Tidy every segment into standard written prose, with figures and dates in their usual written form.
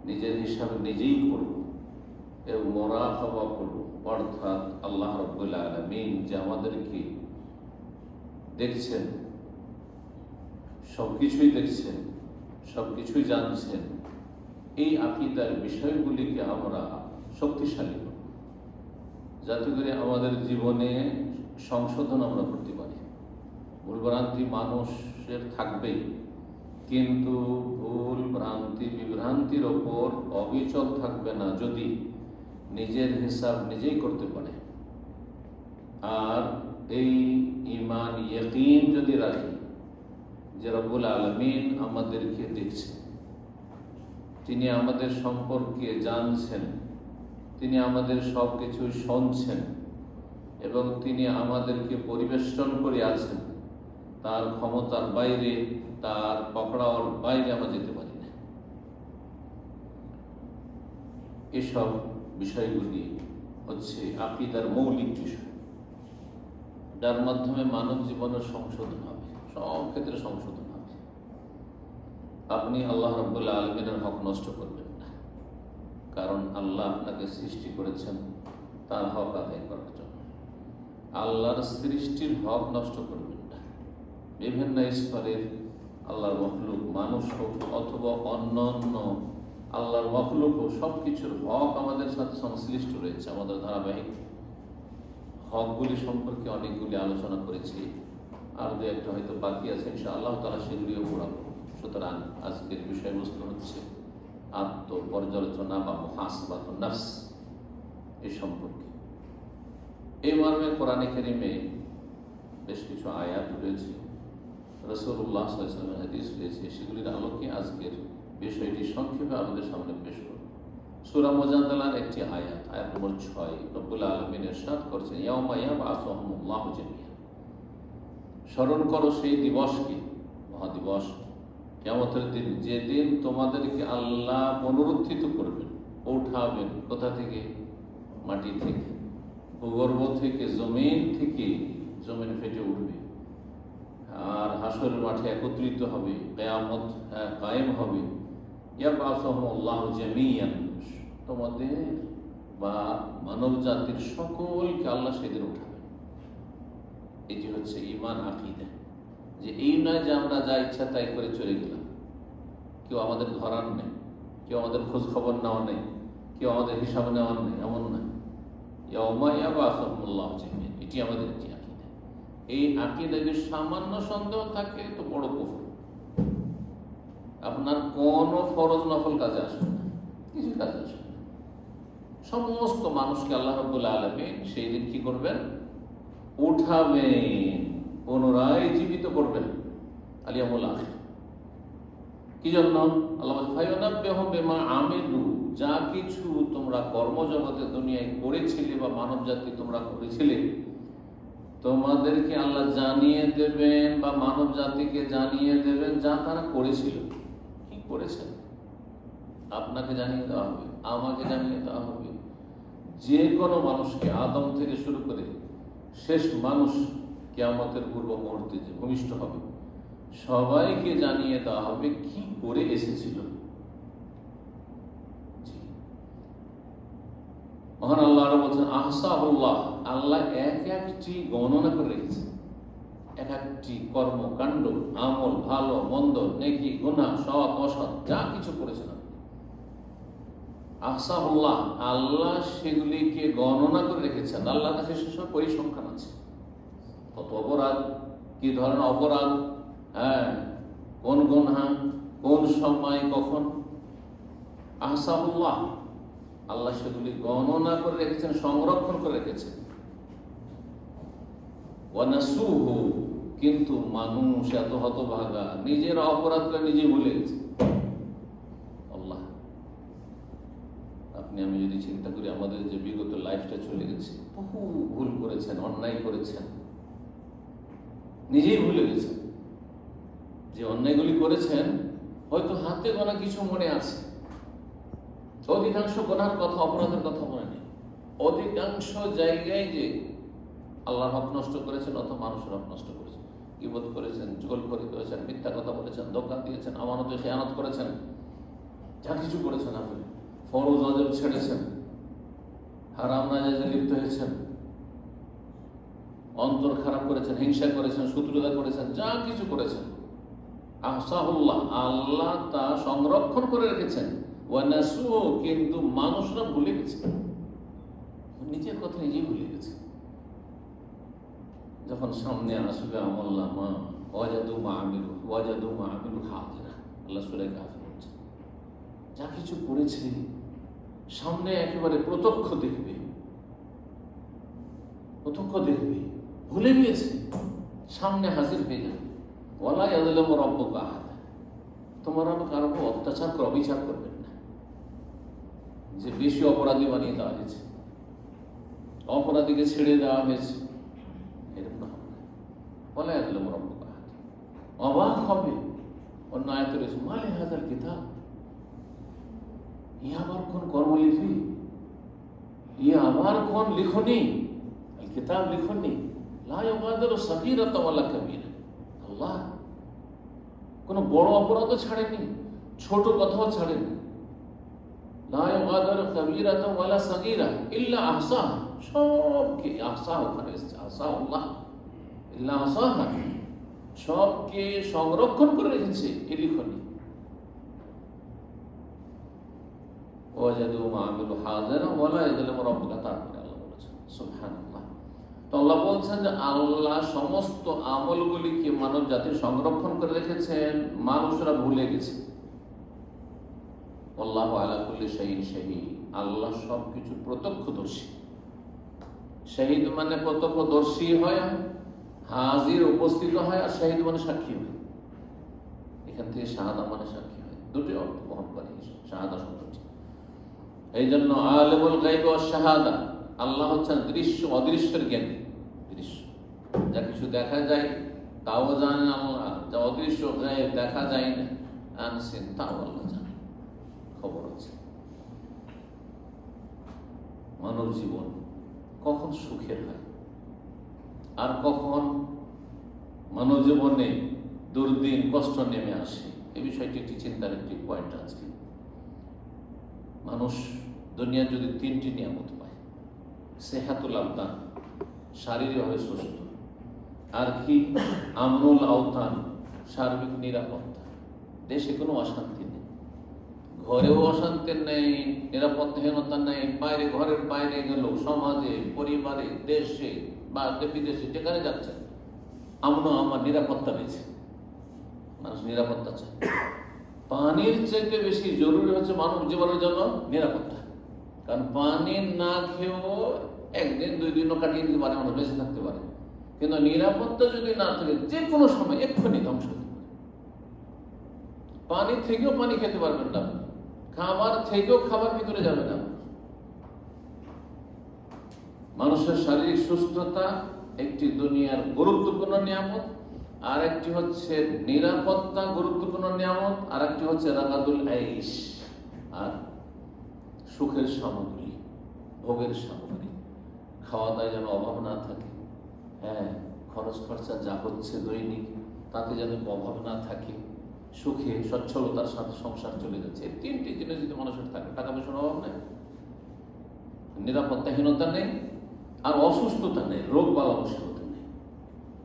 নিজের হিসাব নিজেই করব এবং মুরাকাবা করব, অর্থাৎ আল্লাহ রাব্বুল আলামিন যে আমাদেরকে দেখছেন, সবকিছুই দেখছেন, সবকিছুই জানছেন, এই আকীদার বিষয়গুলিকে আমরা শক্তিশালী করব, যাতে করে আমাদের জীবনে সংশোধন আমরা করতে পারি। ভুলভ্রান্তি মানুষের থাকবেই, কিন্তু ভুল ভ্রান্তি বিভ্রান্তির ওপর অবিচল থাকবে না যদি নিজের হিসাব নিজেই করতে পারে। আর এই ঈমান ইয়াকিন যদি রাখি যে রব্বুল আলামিন আমাদেরকে দেখছেন, তিনি আমাদের সম্পর্কে জানছেন, তিনি আমাদের সব কিছু শুনছেন এবং তিনি আমাদেরকে পরিবেষ্টন করে আছেন, তার ক্ষমতার বাইরে, তার পকড়াওয়ার বাইরে আমরা যেতে পারি না। এসব বিষয়গুলি হচ্ছে আকীদার মৌলিক বিষয়, যার মাধ্যমে মানব জীবনের সংশোধন হবে, সব ক্ষেত্রে সংশোধন হবে। আপনি আল্লাহ রাব্বুল আলামিনের হক নষ্ট করবেন না, কারণ আল্লাহ আপনাকে সৃষ্টি করেছেন তার হক আদায় করার জন্য। আল্লাহর সৃষ্টির হক নষ্ট করবেন না। বিভিন্ন স্তরের আল্লাহর মখলুক, মানুষ হোক অথবা অন্যান্য আল্লাহর মখলুক হোক, সব কিছুর হক আমাদের সাথে সংশ্লিষ্ট রয়েছে। আমাদের ধারাবাহিক হকগুলি সম্পর্কে অনেকগুলি আলোচনা করেছি, আর দু একটা হয়তো বাকি আছে, ইনশাআল্লাহ তাআলা সেগুলিও পড়াবো। সুতরাং আজকের বিষয়বস্তু হচ্ছে আত্মপর্যালোচনা বা মুহাসাবাতুন নাফস এই সম্পর্কে। এই মর্মে কোরআনে কারীমে বেশ কিছু আয়াত রয়েছে, রাসূলুল্লাহ সাল্লাল্লাহু আলাইহি ওয়াসাল্লামের হাদিস রয়েছে, সেগুলির আলোকে আজকের বিষয়টি সংক্ষেপে আমাদের সামনে পেশ করব। সূরা মুজাদালার একটি আয়াত, আয়াত নম্বর 6, রব্বুল আলামিন ইরশাদ করছেন, ইয়াউমা ইয়াবআসুহুমুল্লাহু জামিআ। স্মরণ করো সেই দিবসকে, মহাদিবস, কিয়ামতের দিন, যেদিন তোমাদেরকে আল্লাহ পুনরুত্থিত করবেন, উঠাবেন। কোথা থেকে? মাটি থেকে, ভূগর্ভ থেকে, জমিন থেকে। জমিন ফেটে উঠবে আর হাসরের মাঠে একত্রিত হবে, কিয়ামত কায়েম হবে। ইয়াবআসুহুমুল্লাহু জামিআন, তোমাদের বা মানব জাতির সকলকে আল্লাহ সেদিন উঠাবেন। এটি হচ্ছে ঈমান আকীদা, যে এই নয় যে আমরা যা ইচ্ছা তাই করে চলে গেলাম, কেউ আমাদের ধরার নেই, কেউ আমাদের খোঁজ খবর নেওয়া নেই, কেউ আমাদের হিসাব নেওয়ার নেই, এমন নয়। ইয়াউমা ইয়াবআসুহুমুল্লাহু জামিআন, এটি আমাদের একটি আকীদা। এই আকীদা যদি সামান্য সন্দেহ থাকে তো বড় কুফর। আপনার কোনো ফরজ নফল কাজে আসবে না, কিছু কাজে আসবে না। সমস্ত মানুষকে আল্লাহ রাব্বুল আলামিন সেই দিন কি করবেন? উঠাবেন, পুনরায় জীবিত করবেন। আলিয়ামুল আখির। কি জন্য? আল্লাহ বলেন, ফায়ুনাব্বিহুম বিমা আমিলু, যা কিছু তোমরা কর্মজগতে দুনিয়ায় করেছিলে বা মানব জাতি তোমরা করেছিলে, তোমাদেরকে আল্লাহ জানিয়ে দেবেন বা মানব জাতিকে জানিয়ে দেবেন যা তারা করেছিল। কি করেছেন আপনাকে জানিয়ে দেওয়া হবে, আমাকে জানিয়ে দেওয়া হবে, যে কোনো মানুষকে, আদম থেকে শুরু করে শেষ মানুষ কিয়ামতের পূর্ব মুহূর্তে যে ভূমিষ্ঠ হবে, সবাইকে জানিয়ে দেওয়া হবে কি করে এসেছিল। মহান আল্লাহ আরো বলছেন, আহসাহুল্লাহ, আল্লাহ এক একটি গণনা করে রেখেছেন। এক একটি কর্মকাণ্ড, আমল, ভালো মন্দ, নেকি গুনাহ, সৎ অসৎ, যা কিছু করেছেন আহসাহুল্লাহ, আল্লাহ সেগুলিকে গণনা করে রেখেছেন। আল্লাহর কাছে সেসব পরিসংখ্যান আছে। কত অপরাধ, কি ধরনের অপরাধ, কোন গুনাহ, কোন সময়, কখন। আহসাহুল্লাহ, আল্লাহ সেগুলি গণনা করে রেখেছেন, সংরক্ষণ করে রেখেছেন। ওয়ানাসুহু, কিন্তু মানুষ এত হতভাগা, নিজের অপরাধটা নিজে ভুলে গেছে। আল্লাহ, আপনি আমি যদি চিন্তা করি আমাদের যে বিগত লাইফটা চলে গেছে, বহু ভুল করেছেন, অন্যায় করেছেন, নিজেই ভুলে গেছেন। যে অন্যায়গুলি করেছেন হয়তো হাতে গোনা কিছু মনে আছে, অধিকাংশ গোনার কথা, অপরাধের কথা মনে নেই। অধিকাংশ জায়গায় যে আল্লাহর হক নষ্ট করেছেন অথবা মানুষের হক নষ্ট করেছেন, গীবত করেছেন, চুগলখড়ি করেছেন, মিথ্যা কথা বলেছেন, ধোঁকা দিয়েছেন, আমানতে খেয়ানত করেছেন, যা কিছু করেছেন আপনি, ফরজ ওয়াজিব ছেড়েছেন, হারাম নাজায়েজে লিপ্ত হয়েছেন, অন্তর খারাপ করেছেন, হিংসা করেছেন, শত্রুতা করেছেন, যা কিছু করেছেন, আহসাহুল্লাহ, আল্লাহ তা সংরক্ষণ করে রেখেছেন। ওয়ানাসু, কিন্তু মানুষরা ভুলে গেছে, নিজের কথা নিজেই ভুলে গেছে। যখন সামনে আসবে আমলনামা, ওয়াজাদু মা আমিলু হাদিরা, আল্লাহ সূরা কাফির বলছে, যা কিছু করেছে সামনে একেবারে প্রত্যক্ষ দেখবে, ভুলে গিয়েছে, সামনে হাজির হয়ে যাবে। ওয়ালা ইয়াযলিমু রাব্বুকা আহাদা, তোমার রব কারো অত্যাচার অবিচার করবেন না, যে বেশি অপরাধী বানিয়ে দেওয়া হয়েছে, অপরাধীকে ছেড়ে দেওয়া হয়েছে, এরকম না হবে। ওয়ালা ইয়াযলিমু রাব্বুকা আহাদা। অবাক হবে, অন্য আয়াতে রয়েছে মালি হাযাল কিতাব, ই আবার কোন কর্মলিপি, ই আবার কোন লিখনি, আল কিতাব লিখনি, লা ইউগাদিরু সাগীরাতান ওয়ালা কাবীরা। আল্লাহ কোন বড় অপরাধও ছাড়েনি, ছোট কথাও ছাড়েনি। লা ইউগাদিরু কাবীরাতান ওয়ালা সাগীরা ইল্লা আহসাহা, সবকে আহসাহা, ওখানে এসেছে আহসাহুল্লাহ ইল্লা আহসাহা, সবকে সংরক্ষণ করে রেখেছে এই লিখনি। ওয়াজাদু মা আমিলু হাদিরা ওয়ালা ইয়াযলিমু রাব্বুকা, তারপরে আল্লাহ বলেছেন সুবহানাল্লাহ। তো আল্লাহ বলছেন যে আল্লাহ সমস্ত আমলগুলিকে মানব জাতির সংরক্ষণ করে রেখেছেন, মানুষরা ভুলে গেছে। আল্লাহু আলা কুল্লি শাইইন শাহীদ, আল্লাহ সবকিছু প্রত্যক্ষদর্শী। শাহীদ মানে প্রত্যক্ষদর্শী হয়, হাজির উপস্থিত হয়, আর শাহীদ মানে সাক্ষী হয়। এখান থেকে শাহাদা মানে সাক্ষী হয়, দুটি অর্থ বহন করে শাহাদা শব্দটি। এই জন্য আলিমুল গায়ব ওয়াশ শাহাদা, আল্লাহ হচ্ছেন দৃশ্য অদৃশ্যের জ্ঞানী। দৃশ্য যা কিছু দেখা যায় তাও জানেন আল্লাহ, যা অদৃশ্য গায়েব দেখা যায় না, আনসিন, তাও আল্লাহ জানেন, খবর আছে। মানব জীবন কখন সুখের হয় আর কখন মানব জীবনে দুর্দিন কষ্ট নেমে আসে, এই বিষয়টি একটি চিন্তার একটি পয়েন্ট আছে। মানুষ দুনিয়া যদি তিনটি নিয়ামত পায়, সেহাতুল আবদান, শারীরিকভাবে সুস্থ, আর কি আমনুল আওতান, সার্বিক নিরাপত্তা, দেশে কোনো অশান্তি নেই, ঘরেও অশান্তি নেই, নিরাপত্তাহীনতা নেই, বাইরে ঘরের বাইরে গেল, সমাজে, পরিবারে, দেশে বা বিদেশে যেখানে যাচ্ছে আমার নিরাপত্তা রয়েছে। মানুষ নিরাপত্তা চায়। পানির চাইতে বেশি জরুরি হচ্ছে মানব জীবনের জন্য নিরাপত্তা, কারণ পানি না খেয়েও একদিন দুই দিনও কাটিয়ে দিতে পারে, মানুষ বেঁচে থাকতে পারে, কিন্তু নিরাপত্তা যদি না থাকে যে কোনো সময় এক্ষুনি ধ্বংস হতে পারে। পানি থেকেও পানি খেতে পারবেন না, খাবার থেকেও খাবার ভিতরে যাবে না। মানুষের শারীরিক সুস্থতা একটি দুনিয়ার গুরুত্বপূর্ণ নিয়ামত, আর একটি হচ্ছে নিরাপত্তা গুরুত্বপূর্ণ নিয়ামত, আর একটি হচ্ছে রাগাদুল আইশ, আর সুখের সামগ্রী, ভোগের সামগ্রী, খাওয়া দাওয়া যেন অভাব না থাকে, হ্যাঁ, খরচ খরচা যা হচ্ছে দৈনিক তাতে যেন অভাব না থাকে, সুখে সচ্ছলতার সাথে সংসার চলে যাচ্ছে। এই তিনটি জিনিস যদি মানুষের থাকে, টাকা পয়সার অভাব নেই, নিরাপত্তাহীনতা নেই, আর অসুস্থতা নেই, রোগ বালা মুসিবত নেই,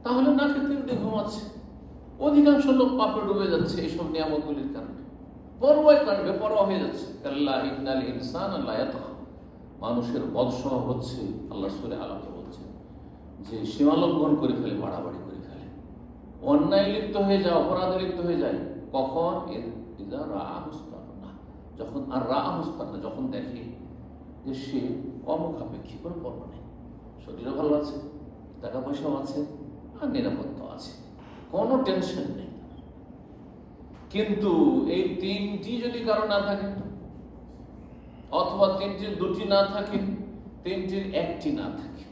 তাহলে না খেতে ঘুমাচ্ছে। অধিকাংশ লোক পাপে ডুবে যাচ্ছে এইসব নিয়ামতগুলির কারণে, বেপরোয়া হয়ে যাচ্ছে। কাল্লা ইন্নাল ইনসানা লা ইয়াতগা, মানুষের বদস্বভাব হচ্ছে, আল্লাহ সূরা আলাকে বলছে যে সীমালঙ্ঘন করে ফেলে, বাড়াবাড়ি করে ফেলে, অন্যায় লিপ্ত হয়ে যায়, অপরাধে লিপ্ত হয়ে যায়। কখন? যখন, আর যখন দেখে যে সে অমুখাপেক্ষী কোনো কর্ম নেই, শরীরও ভালো আছে, টাকা পয়সাও আছে, আর নিরাপত্তা আছে, কোনো টেনশন নেই। কিন্তু এই তিনটি যদি কারো না থাকে, অথবা তিনটির দুটি না থাকে, তিনটির একটি না থাকে,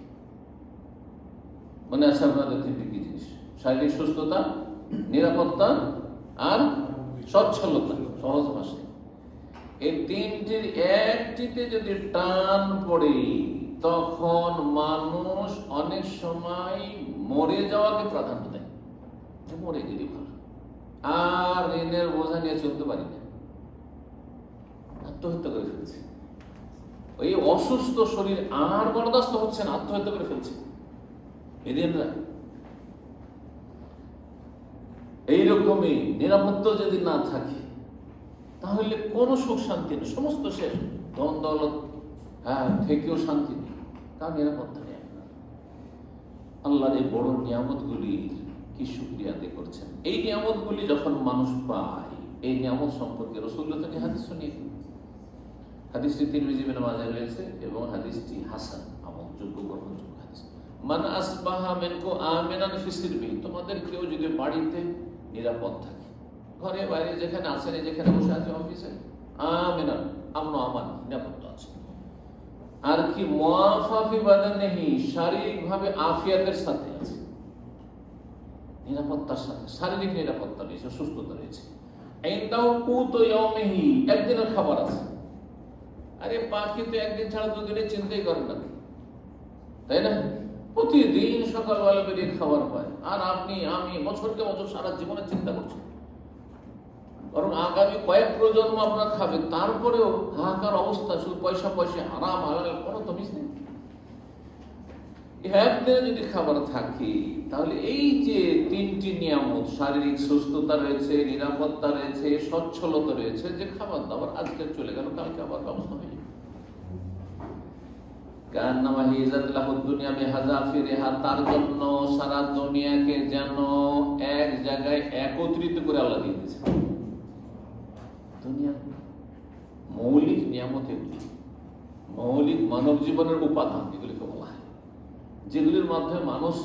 মানে আছে আপনাদের তিনটি কি জিনিস? শারীরিক সুস্থতা, নিরাপত্তা, আর সচ্ছলতা। সহজ ভাষায় এই তিনটির একটিতে যদি টান পড়ে, তখন মানুষ অনেক সময় মরে যাওয়াকে প্রাধান্য দেয়, মরে গেলে ভালো, আর ঋণের বোঝা নিয়ে চলতে পারি না, আত্মহত্যা করে ফেলছে। ওই অসুস্থ শরীর আর বরদাস্ত হচ্ছে না, আত্মহত্যা করে ফেলছে এদিনরা। এইরকমই নিরাপত্তা যদি না থাকে তাহলে কোনো সুখ শান্তি নেই, সমস্ত শেষ। ধন দৌলত থেকেও শান্তি নেই, কার নিরাপত্তা নেই। আপনার আল্লাহর এই বড় নিয়ামতগুলির কি শুকরিয়া আদায় করছেন? এই নিয়ামতগুলি যখন মানুষ পায়, এই নিয়ামত সম্পর্কে রাসূলুল্লাহ থেকে হাদিস শুনিয়ে দিন। হাদিসটি তিরমিজি ইবনে মাজাহ রয়েছে এবং হাদিসটি হাসান, আমলযোগ্য গ্রহণযোগ্য হাদিস। মান আসবাহা মিনকুম আমিনান ফি সিরবিহি, তোমাদের কেউ যদি বাড়িতে নিরাপদ থাকে, ঘরে বাইরে যেখানে আছেন, যেখানে বসে আছে অফিসে, আমিনান আমন আমান নিরাপত্তা আছে। আর কি মুআফা ফি বাদানিহি, শারীরিকভাবে আফিয়াতের সাথে আছে, নিরাপত্তার সাথে শারীরিক নিরাপত্তা রয়েছে, সুস্থতা রয়েছে। ইনদাহু কুতু ইয়াউমিহি, একদিনের খাবার আছে। আরে পাখি তো একদিন ছাড়া দুদিনের চিন্তাই করে না, তাই না? প্রতিদিন সকালবেলা বেরিয়ে খাবার পায়, আর আপনি আমি বছরকে বছর সারা জীবনে চিন্তা করছি, বরং আগামী কয়েক প্রজন্ম আপনারা খাবেন, তারপরেও হাহাকার অবস্থা, শুধু পয়সা পয়সা, হারাম হালাল কোনো তমিজ নেই। একদিনে যদি খাবার থাকে তাহলে এই যে তিনটি নিয়ামত, শারীরিক সুস্থতা রয়েছে, নিরাপত্তা রয়েছে, সচ্ছলতা রয়েছে, যে খাবার দাবার আজকে চলে গেল, কালকে আবার ব্যবস্থা হয়ে যাবে। তার জন্য সারা দুনিয়াকে যেন এক জায়গায় একত্রিত করে আল্লাহ দিয়ে দিয়েছে। দুনিয়ার মৌলিক নিয়ামত এগুলি, মৌলিক মানব জীবনের উপাদান, এগুলিকে বলা হয়, যেগুলির মাধ্যমে মানুষ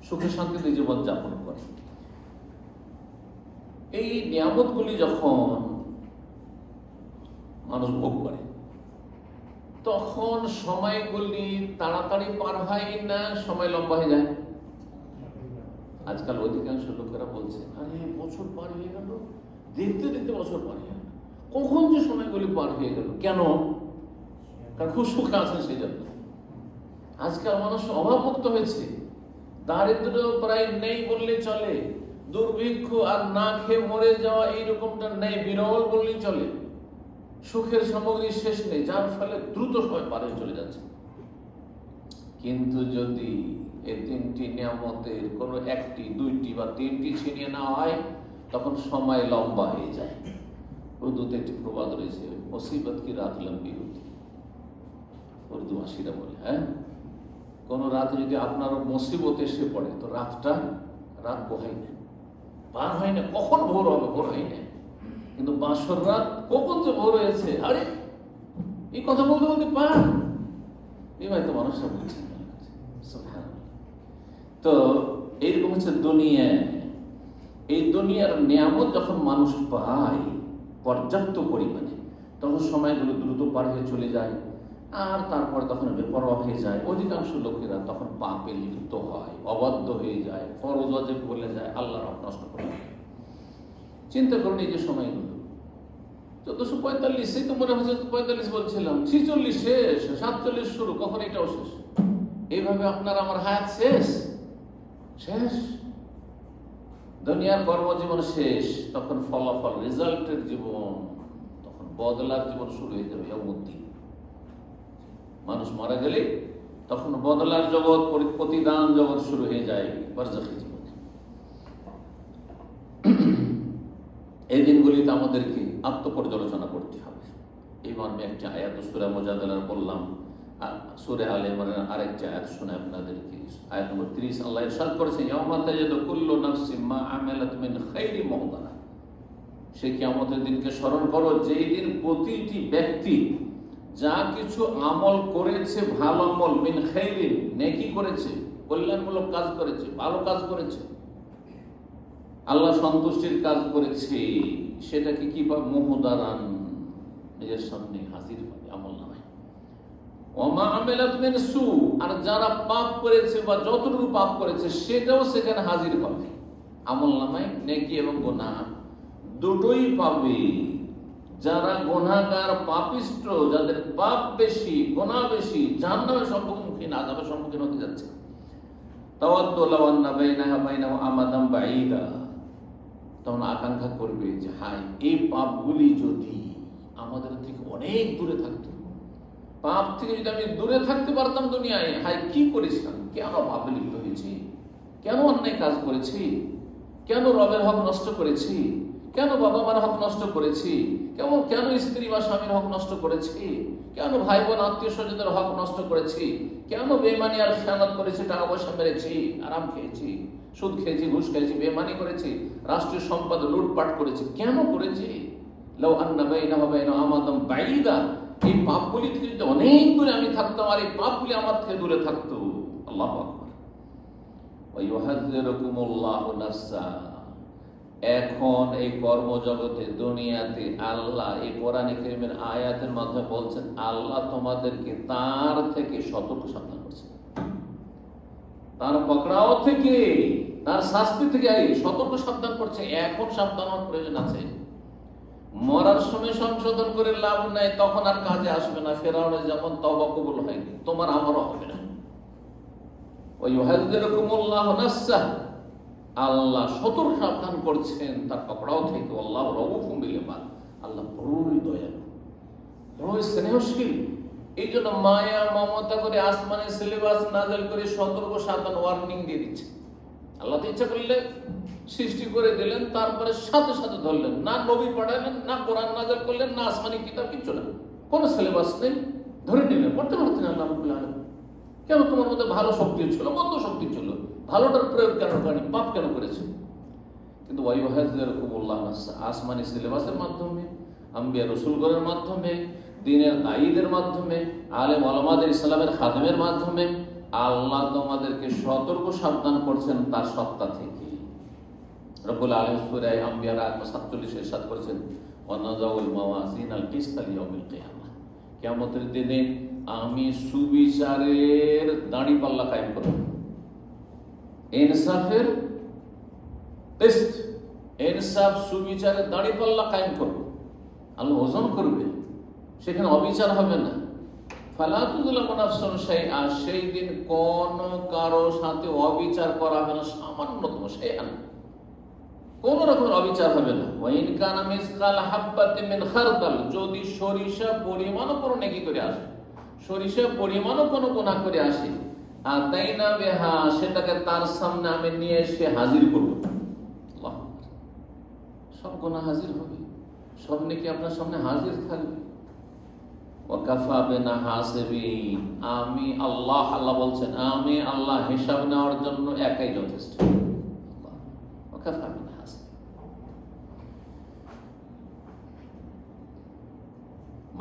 সুখে শান্তিতে জীবন যাপন করে। এই নিয়ামতগুলি যখন মানুষ ভোগ করে তখন সময়গুলি তাড়াতাড়ি পার হয় না সময় লম্বা হয়ে যায়? আজকাল অধিকাংশ লোকেরা বলছে, আরে বছর পার হয়ে গেল, দেখতে দেখতে বছর পার হয়ে গেল, কখন যে সময়গুলি পার হয়ে গেল, কেন? কারণ খুব সুখে আছেন সেই জন্য। আজকাল মানুষ অভাবমুক্ত হয়েছে, দারিদ্র প্রায় নেই বললে চলে, দুর্ভিক্ষ আর না খেয়ে মরে যাওয়া এইরকমটা নেই, বিরল বললেই চলে। সুখের সামগ্রী শেষ নেই, যার ফলে দ্রুত সময় পার হয়ে চলে যাচ্ছে। কিন্তু যদি এই তিনটি নিয়ামতের কোনো একটি, দুইটি বা তিনটি ছিনিয়ে নেওয়া হয় তখন সময় লম্বা হয়ে যায়। উর্দুতে একটি প্রবাদ রয়েছে, মুসিবত কি রাত লম্বি হতি, উর্দু ভাষীরা বলে। কোন রাতে যদি আপনার মুসিবত এসে পড়ে তো রাত বহাই না, পার হয় না, কখন ভোর হবে ভোর হয় না। কিন্তু বাসর রাত কখন যে ভোর হয়েছে, আরে এই কথা বলতে বলতে পার, এই তো মানুষরা বলছে। তো এইরকম হচ্ছে দুনিয়া। এই দুনিয়ার নিয়ামত যখন মানুষ পায় পর্যাপ্ত পরিমাণে, তখন সময়গুলো দ্রুত পার হয়ে চলে যায়, আর তারপর তখন বেপরোয়া হয়ে যায়। অধিকাংশ লোকেরা তখন পাপে লিপ্ত হয়, অবাধ্য হয়ে যায়, ফরজ ওয়াজিব ভুলে যায়, আল্লাহর হক নষ্ট করে। চিন্তা করুন এই যে সময়গুলো 1445, তো মনে হচ্ছে 45 বলছিলাম, 46 শেষ, 47 শুরু, কখন এটাও শেষ। এইভাবে আপনার আমার হায়াত শেষ। দুনিয়ার কর্মজীবন শেষ, তখন ফলাফল, রেজাল্টের জীবন, তখন বদলার জীবন শুরু হয়ে যাবে। ইয়াউমুদ্দিন, মানুষ মারা গেলে তখন বদলার জগৎ, প্রতিদান জগৎ শুরু হয়ে যায়, বারজাখী জীবন। এই দিনগুলিতে আমাদেরকে আত্মপর্যালোচনা করতে হবে। এই মর্মে একটি আয়াত সূরা মুজাদালার বললাম, সূরা আলে ইমরানের আরেকটি আয়াত শুনে আপনাদেরকে। আয়াত নম্বর 30 আল্লাহ ইরশাদ করেছেন, ইয়াউমা তাজিদু কুল্লু নাফসিন মা আমিলাত মিন খাইরি মুহদারা। সে কিয়ামতের দিনকে স্মরণ করো, যেই দিন প্রতিটি ব্যক্তি যা কিছু আমল করেছে, ভালো আমল, মিন খাইরিন, নেকি করেছে, কল্যাণমূলক কাজ করেছে, ভালো কাজ করেছে, আল্লাহ সন্তুষ্টির কাজ করেছে, সেটাকে কি পাবে? মুহদারান, নিজের সামনে হাজির পাবে আমল নামায়। ওমা আমিলাত মিন সু, আর যারা পাপ করেছে বা যতটুকু পাপ করেছে সেটাও সেখানে হাজির পাবে আমল নামায়। নেকি এবং গুনাহ দুটোই পাবে। যারা গুনাহগার, পাপিষ্ঠ, যাদের পাপ বেশি, গুনাহ বেশি, জাহান্নামের সম্মুখীন, আযাবের সম্মুখীন হতে যাচ্ছে। তাওয়াদ্দু লাও আন্না বাইনাহা বাইনাহু আমাদাম বাঈদা, তখন আকাঙ্ক্ষা করবে যে হায়, এই পাপগুলি যদি আমাদের থেকে অনেক দূরে থাকতো। পাপ থেকে যদি আমি দূরে থাকতে পারতাম দুনিয়ায়, হাই কি করেছিলাম, কেন পাপে লিপ্ত হয়েছি, কেন অন্যায় কাজ করেছি, কেন রবের হক নষ্ট করেছি, কেন বাবা মার হক নষ্ট করেছি, কেন স্ত্রী বা স্বামীর হক নষ্ট করেছি, কেন ভাই বোন আত্মীয় স্বজনদের হক নষ্ট করেছি, কেন বেমানি আর খেয়ানত করেছি, টাকা পয়সা মেরেছি, আরাম খেয়েছি, সুদ খেয়েছি, ঘুষ খেয়েছি, বেমানি করেছি, রাষ্ট্রীয় সম্পদ লুটপাট করেছি, কেন করেছি? লাউ আন্না বাইনাহু ওয়া বাইনা আমাদাম বাঈদা, এই পাপগুলি থেকে যদি অনেক দূরে আমি থাকতাম আর এই পাপগুলি আমার থেকে দূরে থাকতো। আল্লাহু আকবার। ওয়া ইউহাযযিরুকুমুল্লাহু নাফসা, এখন এই কর্মজগতে দুনিয়াতে আল্লাহ এই কোরআন কারীমের আয়াতের মাধ্যমে বলছেন, আল্লাহ তোমাদেরকে তার থেকে সতর্ক সাবধান করছেন, তার পকড়াও থেকে, তার শাস্তি থেকে সতর্ক সাবধান করছে। এখন সাবধান হওয়ার প্রয়োজন আছে। মরার সময় সংশোধন করে লাভ নাই, তখন আর কাজে আসবে না। ফেরাউনের যেমন তওবা কবুল হয়নি, তোমার আমারও হবে না। ওয়া ইউহাযযিরুকুমুল্লাহু নাফসা, আল্লাহ সতর্ক সাবধান করছেন তার পকড়াও থেকে। আল্লাহু রাউফুম বিল ইবাদ, আল্লাহ বড়ই দয়ালু, বড়ই স্নেহশীল। এই জন্য মায়া মমতা করে আসমানের সিলেবাস নাযিল করে সতর্ক সাবধান ওয়ার্নিং দিয়ে দিচ্ছে। আল্লাহ তো ইচ্ছা করলে সৃষ্টি করে দিলেন, তারপরে সাথে সাথে ধরলেন না, নবী পাঠালেন না, কোরআন নাযিল করলেন না, আসমানি কিতাব কিচ্ছু না, কোনো সিলেবাস নেই, ধরে নিলেন, করতে পারতেন আল্লাহ রাব্বুল আলামিন। কেন? তোমার মধ্যে ভালো শক্তি ছিল, মন্দ শক্তি ছিল, ভালোটার প্রয়োগ কেন করেনি, পাপ কেন করেছে? কিন্তু ওয়া ইউহাযযিরুকুমুল্লাহু নাফসা, আসমানি সিলেবাসের মাধ্যমে, আম্বিয়া রাসূলগণের মাধ্যমে, দ্বীনের দায়ীদের মাধ্যমে, আলেম ওলামাদের, ইসলামের খাদেমের মাধ্যমে আল্লাহ তোমাদেরকে সতর্ক সাবধান করছেন তার সত্তা থেকে। রব্বুল আলামিন সূরা আম্বিয়া আয়াত 47 এ ইরশাদ করেছেন, ওয়া নাযাউল মাওয়াজিনাল কিসতা লিয়াউমিল কিয়ামাহ, কিয়ামতের দিনে আমি সুবিচারের দাঁড়িপাল্লা কায়েম করব, ইনসাফের টেস্ট, ইনসাফ সুবিচারের দাঁড়িপাল্লা কায়েম করব। আল্লাহ ওজন করবে, সেখানে অবিচার হবে না। ফালা তুযলামু নাফসুন শাইআ, সেই দিন কোন কারো সাথে অবিচার করা হবে না, সামান্যতম শাইআন, কোন রকমের অবিচার হবে না। ওয়া ইন কানা মিসকাল হাববাতিন মিন খারদাল, যদি সরিষা পরিমাণও কোনো নেকি করে আসে, সরিষা পরিমাণও কোনো গুনাহ করে আসে, আতাইনা বিহা, সেটাকে তার সামনে আমি নিয়ে এসে হাজির করব। আল্লাহ, সব গুনাহ হাজির হবে, সব নেকি আপনার সামনে হাজির থাকবে। ওয়া কাফা বিনা হাসিবিন, আমি আল্লাহ, আল্লাহ বলছেন আমি আল্লাহ হিসাব নেওয়ার জন্য একাই যথেষ্ট। ওয়া কাফা বিনা হাসিবিন।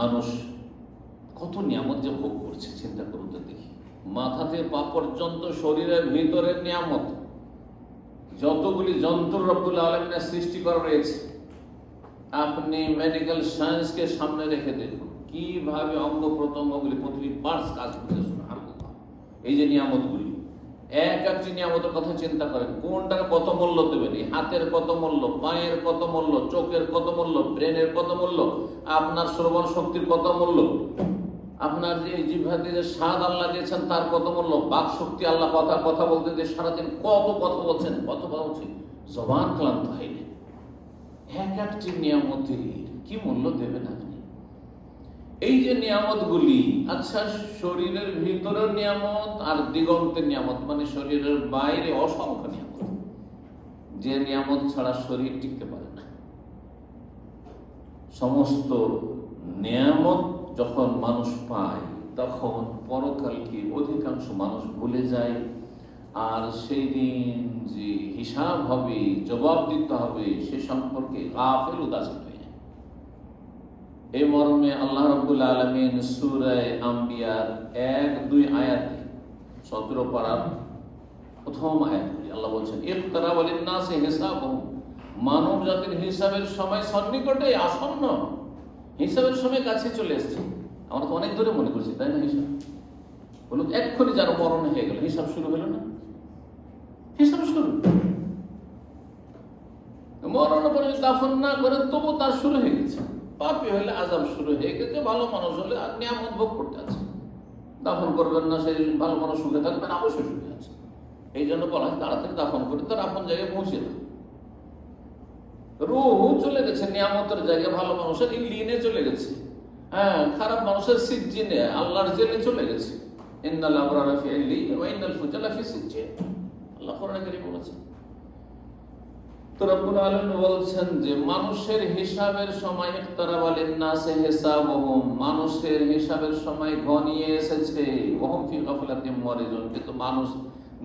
মানুষ কত নিয়ামত যে ভোগ করছে, চিন্তা করুন তো দেখি। মাথা থেকে পা পর্যন্ত শরীরের ভিতরের নিয়ামত, যতগুলি যন্ত্র রব্বুল আলামিনের সৃষ্টি করা রয়েছে, আপনি মেডিকেল সায়েন্সকে সামনে রেখে দেখুন কিভাবে অঙ্গ প্রত্যঙ্গগুলি, প্রতিটি পার্টস কাজ করছে। সুবহানাল্লাহ, এই যে নিয়ামতগুলি, এক একটি নিয়ামতের কথা চিন্তা করেন, কোনটার কত মূল্য দেবেন। এই হাতের কত মূল্য, পায়ের কত মূল্য, চোখের কত মূল্য, ব্রেনের কত মূল্য, আপনার শ্রবণ শক্তির কত মূল্য, আপনার যে জিহ্বাতে যে স্বাদ আল্লাহ দিয়েছেন তার কত মূল্য, বাক শক্তি আল্লাহ কথা বলতে দিয়ে সারাদিন কত কথা বলছেন, কত কথা বলছেন, জবান ক্লান্ত হয়নি। এক একটি নিয়ামতের কি মূল্য দেবেন আপনি? এই যে নিয়ামতগুলি, আচ্ছা শরীরের ভিতরের নিয়ামত আর দিগন্তের নিয়ামত, মানে শরীরের বাইরে অসংখ্য নিয়ামত, যে নিয়ামত ছাড়া শরীর টিকতে পারে না। সমস্ত নিয়ামত যখন মানুষ পায় তখন পরকালকে অধিকাংশ মানুষ ভুলে যায়, আর সেই দিন যে হিসাব হবে, জবাব দিতে হবে, সে সম্পর্কে গাফিল, উদাসীন হয়ে যায়। এই মর্মে আল্লাহ রাব্বুল আলামিন সূরা আম্বিয়ার 1-2 আয়াতে, 17 পারার প্রথম আয়াতে আল্লাহ বলছেন, ইকতারাবা লিন-নাসি হিসাবুহুম, মানব জাতির হিসাবের সময় সন্নিকটে, আসন্ন, হিসাবের সময় কাছে চলে এসেছে। আমরা তো অনেক দূরে মনে করছি, তাই না? হিসাব বলুন, এক্ষুনি যার মরণ হয়ে গেল, হিসাব শুরু হলো না? হিসাব শুরু, মরণ পরে দাফন না করে তবু তার শুরু হয়ে গেছে। পাপী হলে আযাব শুরু হয়ে গেছে, ভালো মানুষ হলে আর নিয়ামত ভোগ করতে আছে। দাফন করবেন না, সেই ভালো মানুষ সুখে থাকবেন, অবশ্যই সুখে আছে। এই জন্য বলা হয় তাড়াতাড়ি দাফন করে তার আপন জায়গায় পৌঁছে দেয়। রূহ চলে গেছে নিয়ামতের জায়গায়, ভালো মানুষের ইল্লিনে চলে গেছে, হ্যাঁ, খারাপ মানুষের সিজ্জিনে, আল্লাহর জেলে চলে গেছে। ইন্নাল আবরারা ফি ইল্লিয়িন ওয়া ইন্নাল ফুজারা ফি সিজ্জিন, আল্লাহ কোরআনে কারীমে বলেছেন। তো রব্বুল আলামিন বলছেন যে মানুষের হিসাবের সময় ইকতারাবা লিন-নাসি হিসাবুহুম, মানুষের হিসাবের সময় ঘনিয়ে এসেছে। ওয়াহুম ফি গাফলাতিন মুরিদুন, কিন্তু মানুষ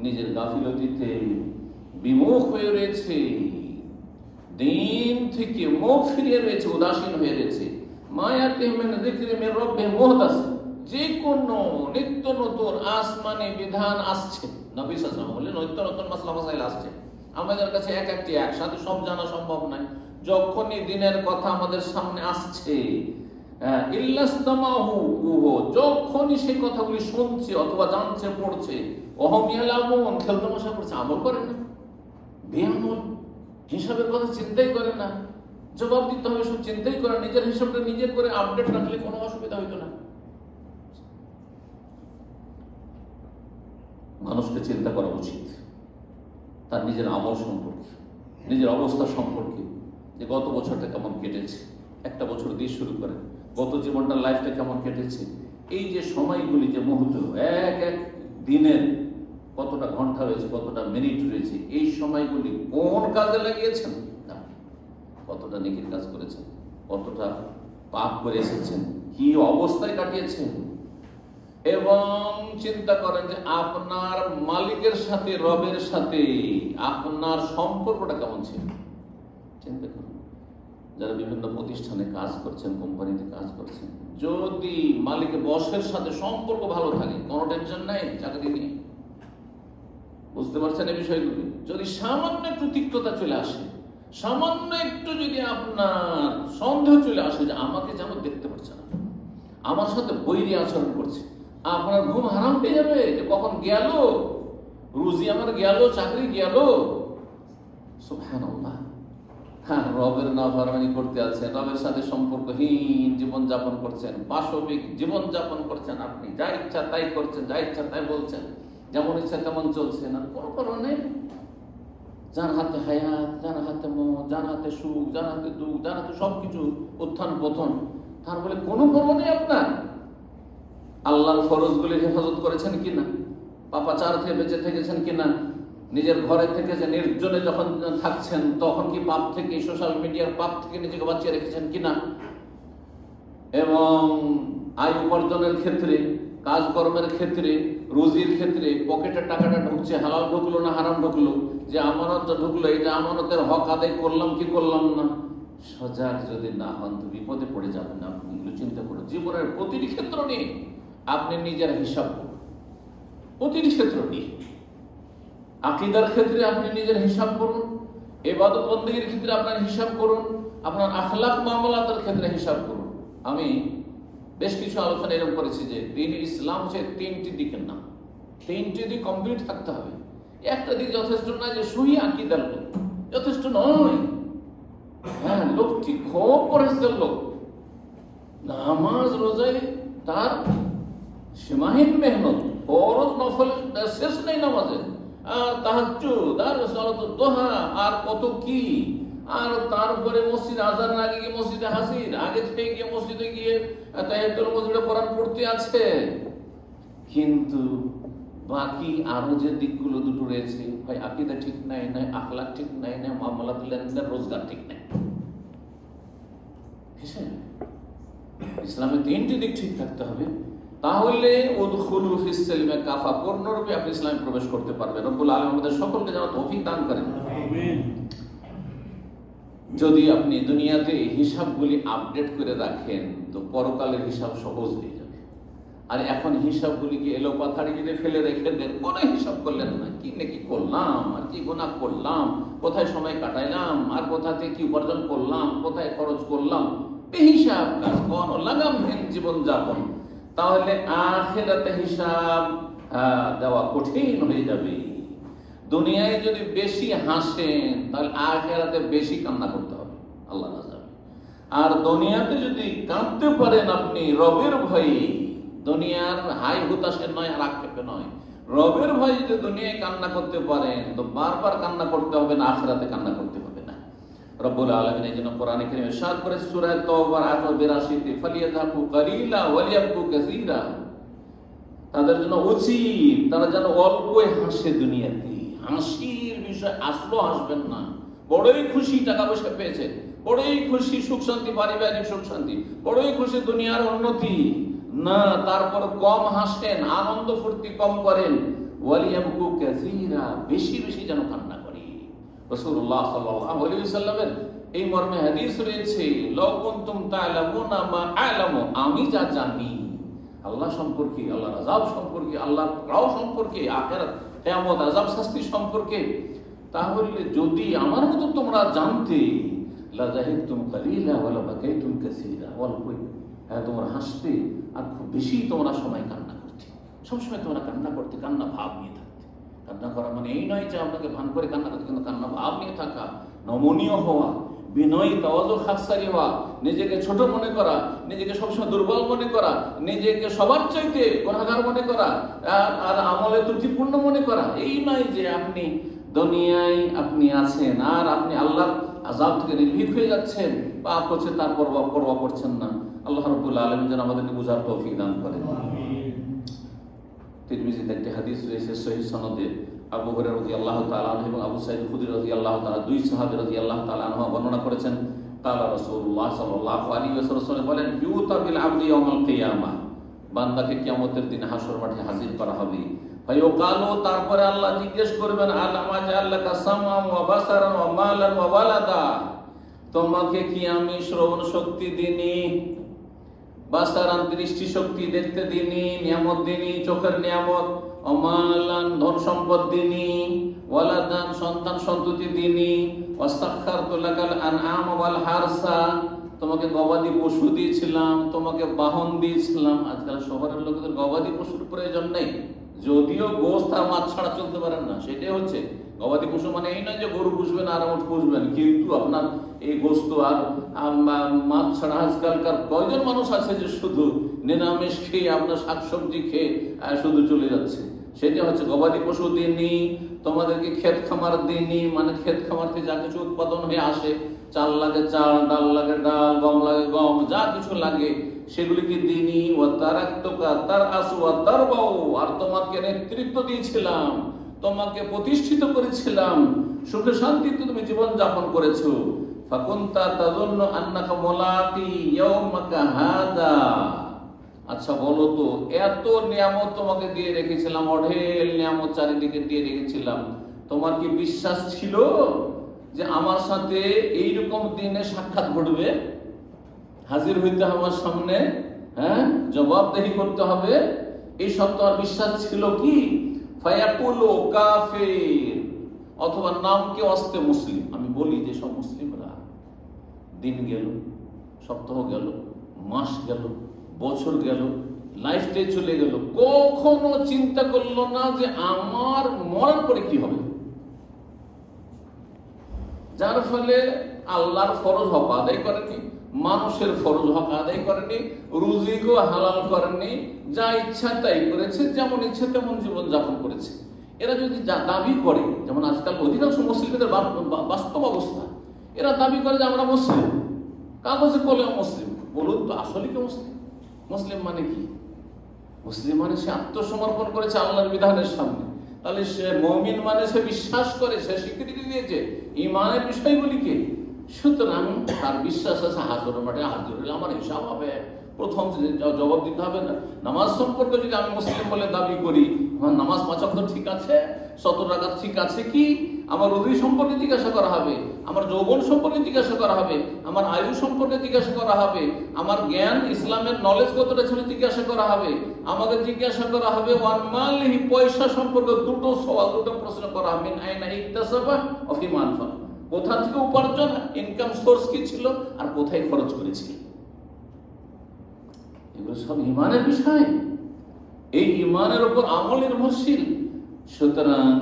নিজের গাফিলতিতে বিমুখ হয়ে রয়েছে, দিন থেকে মুখ ফিরিয়ে রয়েছে, উদাসীন হয়ে রয়েছে। মা ইয়াতিহিম মিন যিকরি মির রাব্বিহিম মুহদাস, যে কোনো নিত্য নতুন আসমানি বিধান আসছে, নবী সাল্লাল্লাহু আলাইহি ওয়াসাল্লাম বলেন নিত্য নতুন মাসলা মাসাইল আসছে, আমাদের কাছে এক একটি একসাথে সব জানা সম্ভব নয়। যখনই দিনের কথা আমাদের সামনে আসছে, ইল্লাস্তামাহু, যখনই সেই কথাগুলি শুনছে অথবা জানছে, পড়ছে, ওয়াহুম ইয়ালামুন, খেলতামাশা করছে, আমল করে না, বেআমল, হিসাবের কথা চিন্তাই করে না, জবাব দিতে হবে সব চিন্তাই করে, নিজের হিসাবটা নিজে করে আপডেট রাখলে কোনো অসুবিধা হইতো না। মানুষকে চিন্তা করা উচিত তার নিজের আমল সম্পর্কে, নিজের অবস্থা সম্পর্কে, যে গত বছরটা কেমন কেটেছে, একটা বছর দিয়ে শুরু করে গত জীবনটা, লাইফটা কেমন কেটেছে, এই যে সময়গুলি, যে মুহূর্ত, এক এক দিনের কতটা ঘন্টা রয়েছে, কতটা মিনিট রয়েছে, এই সময়গুলি কোন কাজে লাগিয়েছেন, কতটা নেকির কাজ করেছেন, কতটা পাপ করে এসেছেন, কি অবস্থায় কাটিয়েছেন, এবং চিন্তা করেন যে আপনার মালিকের সাথে, রবের সাথে আপনার সম্পর্কটা কেমন ছিল। চিন্তা করুন, যারা বিভিন্ন প্রতিষ্ঠানে কাজ করছেন, কোম্পানিতে কাজ করছেন, যদি মালিকের বসের সাথে সম্পর্ক ভালো থাকে, কোনো টেনশন নাই চাকরি নিয়ে, বুঝতে পারছেন এই বিষয়গুলি। যদি সামান্য একটু তিক্ততা চলে আসে, সামান্য একটু যদি আপনার সন্দেহ চলে আসে যে আমাকে যেন দেখতে পাচ্ছে না, আমার সাথে বৈরী আচরণ করছে, আপনার ঘুম হারাম পেয়ে যাবে যে কখন গেল, রুজি আমার গেল, চাকরি গেল। সুবহানাল্লাহ। হ্যাঁ, রবের নাফরমানি করতে আছেন, রবের সাথে সম্পর্কহীন জীবন যাপন করছেন, পাশবিক জীবন যাপন করছেন, আপনি যা ইচ্ছা তাই করছেন, যা ইচ্ছা তাই বলছেন, যেমন ইচ্ছা তেমন চলছে না, কোনো কারণে যার হাতে হায়াত, যার হাতে মত, যার হাতে সুখ, যার হাতে দুঃখ, যার হাতে সবকিছু উত্থান পতন, তার বলে কোনো পরোয়া নেই আপনার। আল্লাহর ফরজগুলির হেফাজত করেছেন কিনা, পাপাচার থেকে বেঁচে থেকেছেন কিনা, নিজের ঘরে থেকে যে নির্জনে যখন থাকছেন তখন কি পাপ থেকে, সোশ্যাল মিডিয়ার পাপ থেকে নিজেকে বাঁচিয়ে রেখেছেন কিনা, এবং আয় উপার্জনের ক্ষেত্রে, কাজকর্মের ক্ষেত্রে, রুজির ক্ষেত্রে পকেটের টাকাটা ঢুকছে, হালাল ঢুকলো না হারাম ঢুকলো, যে আমানত ঢুকলো, এটা আমানতের হক আদায় করলাম কি করলাম না। সজাগ যদি না হন তো বিপদে পড়ে যাবেন। আপনি এগুলো চিন্তা করুন, জীবনের প্রতিটি ক্ষেত্র নিয়ে আপনি নিজের হিসাব করুন, প্রতিটি ক্ষেত্র নিয়ে। আকীদার ক্ষেত্রে আপনি নিজের হিসাব করুন, ইবাদত বন্দেগীর ক্ষেত্রে আপনার হিসাব করুন, আপনার আখলাক মামলাতের ক্ষেত্রে হিসাব করুন। আমি বেশ কিছু আলোচনা এরকম করেছি যে দিন ইসলাম হচ্ছে তিনটি দিকের নাম, তিনটি দিক কমপ্লিট থাকতে হবে। একটা দিক যথেষ্ট নয় যে সহি আকীদার লোক, যথেষ্ট নয়। হ্যাঁ, লোকটি খুব পরিষ্কার লোক, নামাজ রোজায় তার সীমাহীন মেহনত, ফরজ নফল শেষ নেই নামাজে, আর তাহাজ্জুদ, আর সালাতুদ দুহা, আর কত কি, আর তারপরে মসজিদ আজান আগে গিয়ে মসজিদে হাজির, আগে থেকে গিয়ে মসজিদে গিয়ে তাহিয়াতুল মসজিদে কোরআন পড়তে আছে। কিন্তু বাকি আরো যে দিকগুলো দুটো রয়েছে, হয় আকীদা ঠিক নাই, না আখলাক ঠিক নাই, না মামলাতুল লেনদেন রোজগার ঠিক নাই। ইসলামের তিনটি দিক ঠিক থাকতে হবে, তাহলে উদখুলু ফিস সিলমে কাফা, পূর্ণরূপে আপনি ইসলামে প্রবেশ করতে পারবেন। রব্বুল আলামিন আমাদের সকলকে যেন তৌফিক দান করেন। আমিন। যদি আপনি দুনিয়াতে হিসাবগুলি আপডেট করে রাখেন তো পরকালের হিসাব সহজ হয়ে যাবে। আর এখন হিসাবগুলিকে এলোপাথাড়িতে ফেলে রেখে দেন, কোনো হিসাব করলেন না, কি নাকি করলাম, আর কি গুনাহ করলাম, কোথায় সময় কাটাইলাম, আর কোথা থেকে কি উপার্জন করলাম, কোথায় খরচ করলাম, বেহিসাব কাজ, কোনো লাগামহীন জীবন যাপন, তাহলে আখিরাতে হিসাব দেওয়া কঠিন হয়ে যাবে। দুনিয়ায় যদি বেশি হাসেন তাহলে আখিরাতে বেশি কান্না করতে হবে, আল্লাহ না যাবে। আর দুনিয়াতে যদি কাঁদতে পারেন আপনি রবের ভয়ে, দুনিয়ার হাই হুতাশে নয়, আর আক্ষেপে নয়, রবের ভয়ে যদি দুনিয়ায় কান্না করতে পারেন তো বারবার কান্না করতে হবে না, আখিরাতে কান্না করতে হবে না। রব্বুল আলামিন এই জন্য কোরআনে কারীমে ইরশাদ করেছে সূরা তাওবার আয়াত 82 ফালিয়াযহাকু কালিলা ওয়ালিয়াবকু কাসীরা, তাদের জন্য উচিত তারা যেন অল্পই হাসে দুনিয়াতে। হাসির বিষয় আসলো হাসবেন না, বড়ই খুশি টাকা পয়সা পেয়েছে, বড়ই খুশি সুখ শান্তি, পারিবারিক সুখ শান্তি, বড়ই খুশি দুনিয়ার উন্নতি, না তারপর কম হাসেন, আনন্দ ফুর্তি কম করেন। ওয়ালিয়াবকু কাসীরা, বেশি বেশি যেন কান্না করে। রাসূলুল্লাহ সাল্লাল্লাহু আলাইহি ওয়াসাল্লামের এই মর্মে হাদিস রয়েছে, লাউ কুনতুম তা'লামুনা মা আ'লামু, আমি যা জানি আল্লাহ সম্পর্কে, আল্লাহর আযাব সম্পর্কে, আল্লাহর রাও সম্পর্কে, আখিরাত কিয়ামত আযাব শাস্তি সম্পর্কে, তাহলে যদি আমার মতো তোমরা জানতে লা যাহিদতুম কালিলা ওয়া লা বাকাইতুম কাসীরা, অল্পই তোমরা হাসতে আর খুব বেশি তোমরা সময় কান্না করতে, সবসময় তোমরা কান্না করতে, কান্না ভাব নিয়ে থাকতে। কান্না করা মানে এই নয় যে আপনাকে ভান করে কান্না করতে, কিন্তু কান্না ভাব নিয়ে থাকা, নমনীয় হওয়া, বিনয়ী, তাওয়াজু, খাকসারি হওয়া, নিজেকে ছোট মনে করা, নিজেকে সবসময় দুর্বল মনে করা, নিজেকে সবার চাইতে গুনাহগার মনে করা, আর আমলে ত্রুটিপূর্ণ মনে করা। এই নয় যে আপনি দুনিয়ায় আপনি আছেন আর আপনি আল্লাহর আযাব থেকে নির্ভীক হয়ে যাচ্ছেন, পাপ করছেন তার পরোয়া করছেন না। আল্লাহ রাব্বুল আলামিন যেন আমাদেরকে বুঝার তৌফিক দান করেন। তিরমিজিতে একটি হাদিস রয়েছে সহিহ সনদে, আবু হুরায়রা রাদিয়াল্লাহু তাআলা আনহু এবং আবু সাঈদ খুদরি রাদিয়াল্লাহু তাআলা, দুই সাহাবী রাদিয়াল্লাহু তাআলা আনহু বর্ণনা করেছেন, কালা রাসূলুল্লাহ সাল্লাল্লাহু আলাইহি ওয়াসাল্লাম বলেন, ইউতা বিল আবদি ইয়াউমাল কিয়ামাহ, বান্দাকে কিয়ামতের দিন হাসর মাঠে হাজির করা হবে। ফায়ুকালু, তারপরে আল্লাহ জিজ্ঞেস করবেন, আলামা জাআল্লাকা সামআন ওয়া বাসারান ওয়া মালান ওয়া ওয়ালাদা, তোমাকে কি আমি শ্রবণ শক্তি দিনি, বাসারান দৃষ্টি শক্তি দেখতে দিনি, নিয়ামত দিনি, চোখের নিয়ামত, অমালান ধন সম্পদ দিনি, ওয়ালাদান সন্তান সন্ততি দিনি, ওয়াস্তাখখারতু লাকাল আনআম ওয়াল হারসা, তোমাকে গবাদি পশু দিয়েছিলাম, তোমাকে বাহন দিয়েছিলাম। আজকাল শহরের লোকদের গবাদি পশুর প্রয়োজন নেই, যদিও গোশত আর মাছ ছাড়া চলতে পারেন না, সেটাই হচ্ছে গবাদি পশু। মানে এই নয় যে গরু পুষবেন আর উট পুষবেন, কিন্তু আপনার এই গোশত আর মাছ ছাড়া আজকালকার কয়জন মানুষ আছে যে শুধু নিরামিষ খেয়ে, আপনার শাকসবজি খেয়ে শুধু চলে যাচ্ছে। সেটা হচ্ছে গবাদি পশু দিনই, তোমাদেরকে ক্ষেত খামার দিনই, মানে ক্ষেত খামার থেকে যা কিছু উৎপাদন হয়ে আসে, চাল লাগে চাল, ডাল লাগে ডাল, গম লাগে গম, যা কিছু লাগে সেগুলিকে দিনই। ও তারাক্তুকা তারআসু ওয়া তারবাউ, আর তোমাকে নেতৃত্ব দিয়েছিলাম, তোমাকে প্রতিষ্ঠিত করেছিলাম, সুখে শান্তিতে তুমি জীবন যাপন করেছো। ফাকুনতা তাযুন্নু আন্নাকা মুলাকি ইয়াউমাকা হাদা, আচ্ছা বলো তো, এত নিয়ামত তোমাকে দিয়ে রেখেছিলাম, অঢেল নিয়ামত চারিদিকে দিয়ে রেখেছিলাম, তোমার কি বিশ্বাস ছিল যে আমার সাথে এইরকম দিনে সাক্ষাৎ ঘটবে, হাজির হইতে হবে আমার সামনে, হ্যাঁ জবাবদেহি করতে হবে, এই সব তোমার বিশ্বাস ছিল কি? ফায়াকুলু কাফির, অথবা নামকে অস্তে মুসলিম। আমি বলি যে সব মুসলিমরা দিন গেল, সপ্তাহ গেল, মাস গেল, বছর গেল, লাইফটাই চলে গেল, কখনো চিন্তা করলো না যে আমার মরার পরে কি হবে। যার ফলে আল্লাহর ফরজ হক আদায় করেনি, মানুষের ফরজ হক আদায় করেনি, রুজিকও হালাল করেনি, যা ইচ্ছা তাই করেছে, যেমন ইচ্ছা তেমন জীবন যাপন করেছে। এরা যদি দাবি করে, যেমন আজকাল অধিকাংশ মুসলিমদের বাস্তব অবস্থা, এরা দাবি করে যে আমরা মুসলিম, কাগজে বলে মুসলিম। বলুন তো আসলে কি মুসলিম? মুসলিম মানে কি? মুসলিম মানে সে আত্মসমর্পণ করেছে আল্লাহর বিধানের সামনে, তাহলে সে মুমিন মানে সে বিশ্বাস করে, সে স্বীকৃতি দিয়েছে ঈমানের বিষয়গুলিকে। সুতরাং তার বিশ্বাস আছে হাজর মাঠে হাজির হলে আমার হিসাব হবে, প্রথম জবাব দিতে হবে না। নামাজ সম্পর্কে যদি আমি মুসলিম বলে দাবি করি, আমার নামাজ ৫ ওয়াক্ত ঠিক আছে, ৭০ রাকাত ঠিক আছে কি, আমার রুজি সম্পর্কে জিজ্ঞাসা করা হবে, আমার যৌবন সম্পর্কে জিজ্ঞাসা করা হবে, আমার আয়ু সম্পর্কে জিজ্ঞাসা করা হবে, আমার জ্ঞান ইসলামের নলেজ কতটা ছিল জিজ্ঞাসা করা হবে, আমাদের জিজ্ঞাসা করা হবে ওয়ান মালিহি, পয়সা সম্পর্কে দুটো সওয়াল, দুটো প্রশ্ন করা হবে। মিন আইনা ইকতাসাবা ওয়া ফিমা আনফাক, কোথা থেকে উপার্জন, ইনকাম সোর্স কি ছিল, আর কোথায় খরচ করেছিল। এগুলো সব ঈমানের বিষয়, এই ঈমানের উপর আমল নির্ভরশীল। সুতরাং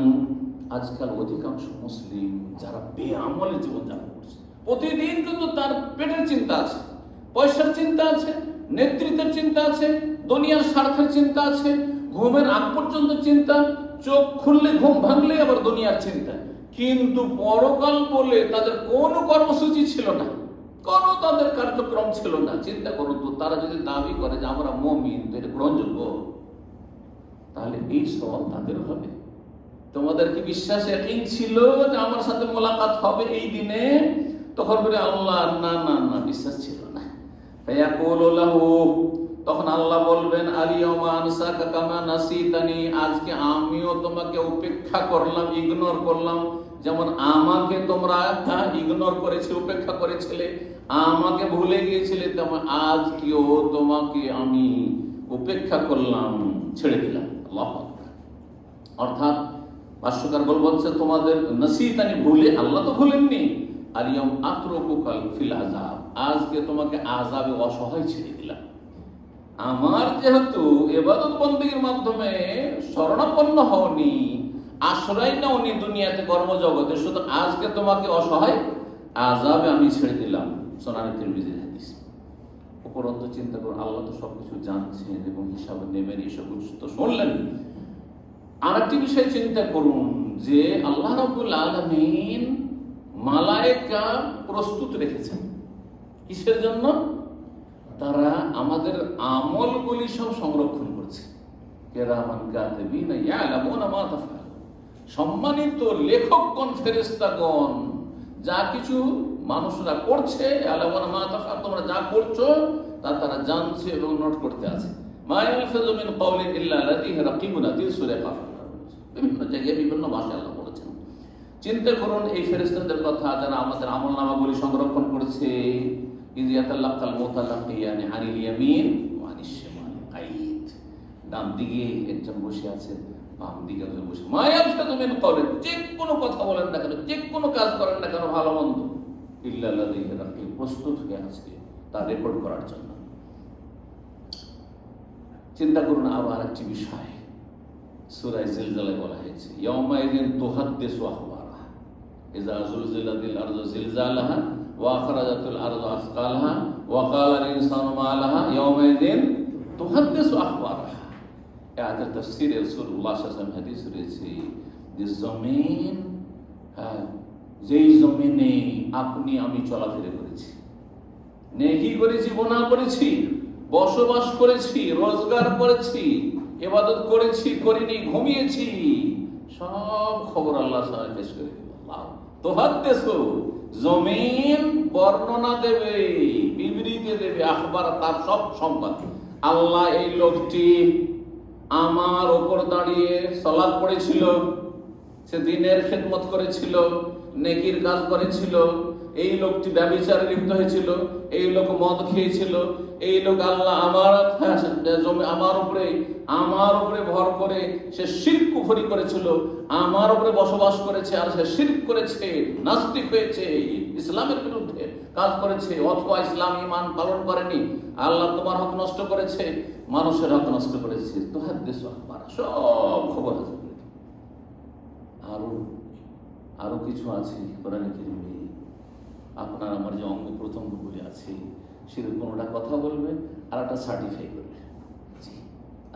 আজকাল অধিকাংশ মুসলিম যারা বেআমলে জীবনযাপন করছে, প্রতিদিন কিন্তু তার পেটের চিন্তা আছে, পয়সার চিন্তা আছে, নেতৃত্বের চিন্তা আছে, দুনিয়ার স্বার্থের চিন্তা আছে, ঘুমের আগ পর্যন্ত চিন্তা, চোখ খুললে ঘুম ভাঙলে আবার দুনিয়ার চিন্তা, কিন্তু পরকাল বলে তাদের কোনো কর্মসূচি ছিল না, কোনো তাদের কার্যক্রম ছিল না। চিন্তা করুন তো, তারা যদি দাবি করে যে আমরা মুমিন, তো এটা গ্রহণযোগ্য? তাহলে এই সওয়াল তাদের হবে। তোমাদের কি বিশ্বাস একই ছিল যে আমার সাথে মোলাকাত হবে এই দিনে? তখন বলে আল্লাহ, না না না, বিশ্বাস ছিল না। ফায়াকুলু লাহু, তখন আল্লাহ বলবেন, আলিয়াউমা আনসাকা কামা নাসিতানি, আজকে আমিও তোমাকে উপেক্ষা করলাম, ইগনোর করলাম। যেমন আমাকে তোমরা ইগনোর করেছিলে, উপেক্ষা করেছিলে, আমাকে ভুলে গিয়েছিলে, তেমন আজকেও তোমাকে আমি উপেক্ষা করলাম, ছেড়ে দিলাম। আল্লাহু আকবার। অর্থাৎ ভাষ্যকার বলছে তোমাদের নাসিতানি, ভুলে, আল্লাহ তো ভুলেননি। আলিয়াউম আতরুকুকাল ফিল আযাব, আজকে তোমাকে আযাবে অসহায় ছেড়ে দিলাম। আমার যেহেতু ইবাদত বন্দেগীর মাধ্যমে শরণাপন্ন হওনি, আশ্রয় নাওনি দুনিয়াতে, কর্মজগতে, শুধু আজকে তোমাকে অসহায় আযাবে আমি ছেড়ে দিলাম। সুনানে তিরমিজির হাদিস। উপরন্তু চিন্তা করুন, আল্লাহ তো সবকিছু জানছেন এবং হিসাব নেবেন, এসব তো শুনলেন। আর একটি বিষয় চিন্তা করুন যে আল্লাহ রাব্বুল আলামিন মালায়েকা প্রস্তুত রেখেছেন কিসের জন্য? তারা আমাদের আমলগুলি সব সংরক্ষণ করছে। কিরামান কাতিবিন ইয়ালামুনা মা তাফআলুন, সম্মানিত লেখকগণ, ফেরেশতাগণ যা কিছু মানুষরা করছে, ইয়ালামুনা মা তাফআলুন, তোমরা যা করছো তা তারা জানছে এবং নোট করতে আছে। মা ইয়ালফিযু মিন কাওলিন ইল্লা লাদাইহি রাকিবুন আতীদ, সূরা কাফ। বিভিন্ন জায়গায় বিভিন্ন ভাষায় আল্লাহ বলেছেন। চিন্তা করুন এই ফেরেশতাদের কথা, যারা আমাদের আমলনামাগুলি সংরক্ষণ করছে। ডান দিকে একজন বসে আছে, বাম দিকে একজন বসে। যে কোনো কথা বলেন না কেন, যে কোনো কাজ করেন না কেন, ভালো মন্দ, ইল্লা লাদাইহি রাকিব, প্রস্তুত হয়ে আছে তা রেকর্ড করার জন্য। চিন্তা করুন আবার একটি বিষয়, সূরা জিলজালায় বলা হয়েছে, ইয়াউমাইযিন তুহাদ্দিসু আখবারাহা ইযা যুলজিলাতিল আরযু জিলজালাহা ওয়া আখরাজাতিল আরযু আসকালাহা ওয়া ক্বালাল ইনসানু মা লাহা ইয়াউমাইযিন তুহাদ্দিসু আখবারাহা। এই আয়াতের তাফসীরে রাসূলুল্লাহ সাল্লাল্লাহু আলাইহি ওয়াসাল্লাম হাদিস রয়েছে যে জমিন, যেই জমিনে আপনি আমি চলাফেরা করেছি, নেকি করেছি, গুনাহ করেছি, বসবাস করেছি, রোজগার করেছি, ইবাদত করেছি, করিনি, ঘুমিয়েছি, সব খবর আল্লাহ সামনে পেশ করে দেব। আল্লাহ তুহাদ্দিসু, জমিন বর্ণনা দেবে, বিবৃতি দেবে, আখবার, তার সব সংবাদ। আল্লাহ, এই লোকটি আমার ওপর দাঁড়িয়ে সালাত পড়েছিল, সে দিনের খেদমত করেছিল, নেকির কাজ করেছিল, এই লোকটি ব্যভিচারে লিপ্ত হয়েছিল, এই লোক মদ খেয়েছিল, এই লোক আল্লাহ আমার উপরে ভর করে সে শিরক কুফরি করেছিল, আমার উপরে বসবাস করেছে আর সে শিরক করেছে, নাস্তিক হয়েছে, ইসলামের বিরুদ্ধে কাজ করেছে, অথবা ইসলাম ঈমান পালন করেনি, আল্লাহ তোমার হক নষ্ট করেছে, মানুষের হক নষ্ট করেছে। তুহাদ্দিসু আখবারা, সব খবর আছে। আরো কিছু আছে কোরআনে কারীমে, আপনার আমার যে অঙ্গ প্রত্যঙ্গগুলি আছে সেটা কোনোটা কথা বলবে আর একটা সার্টিফাই করবে।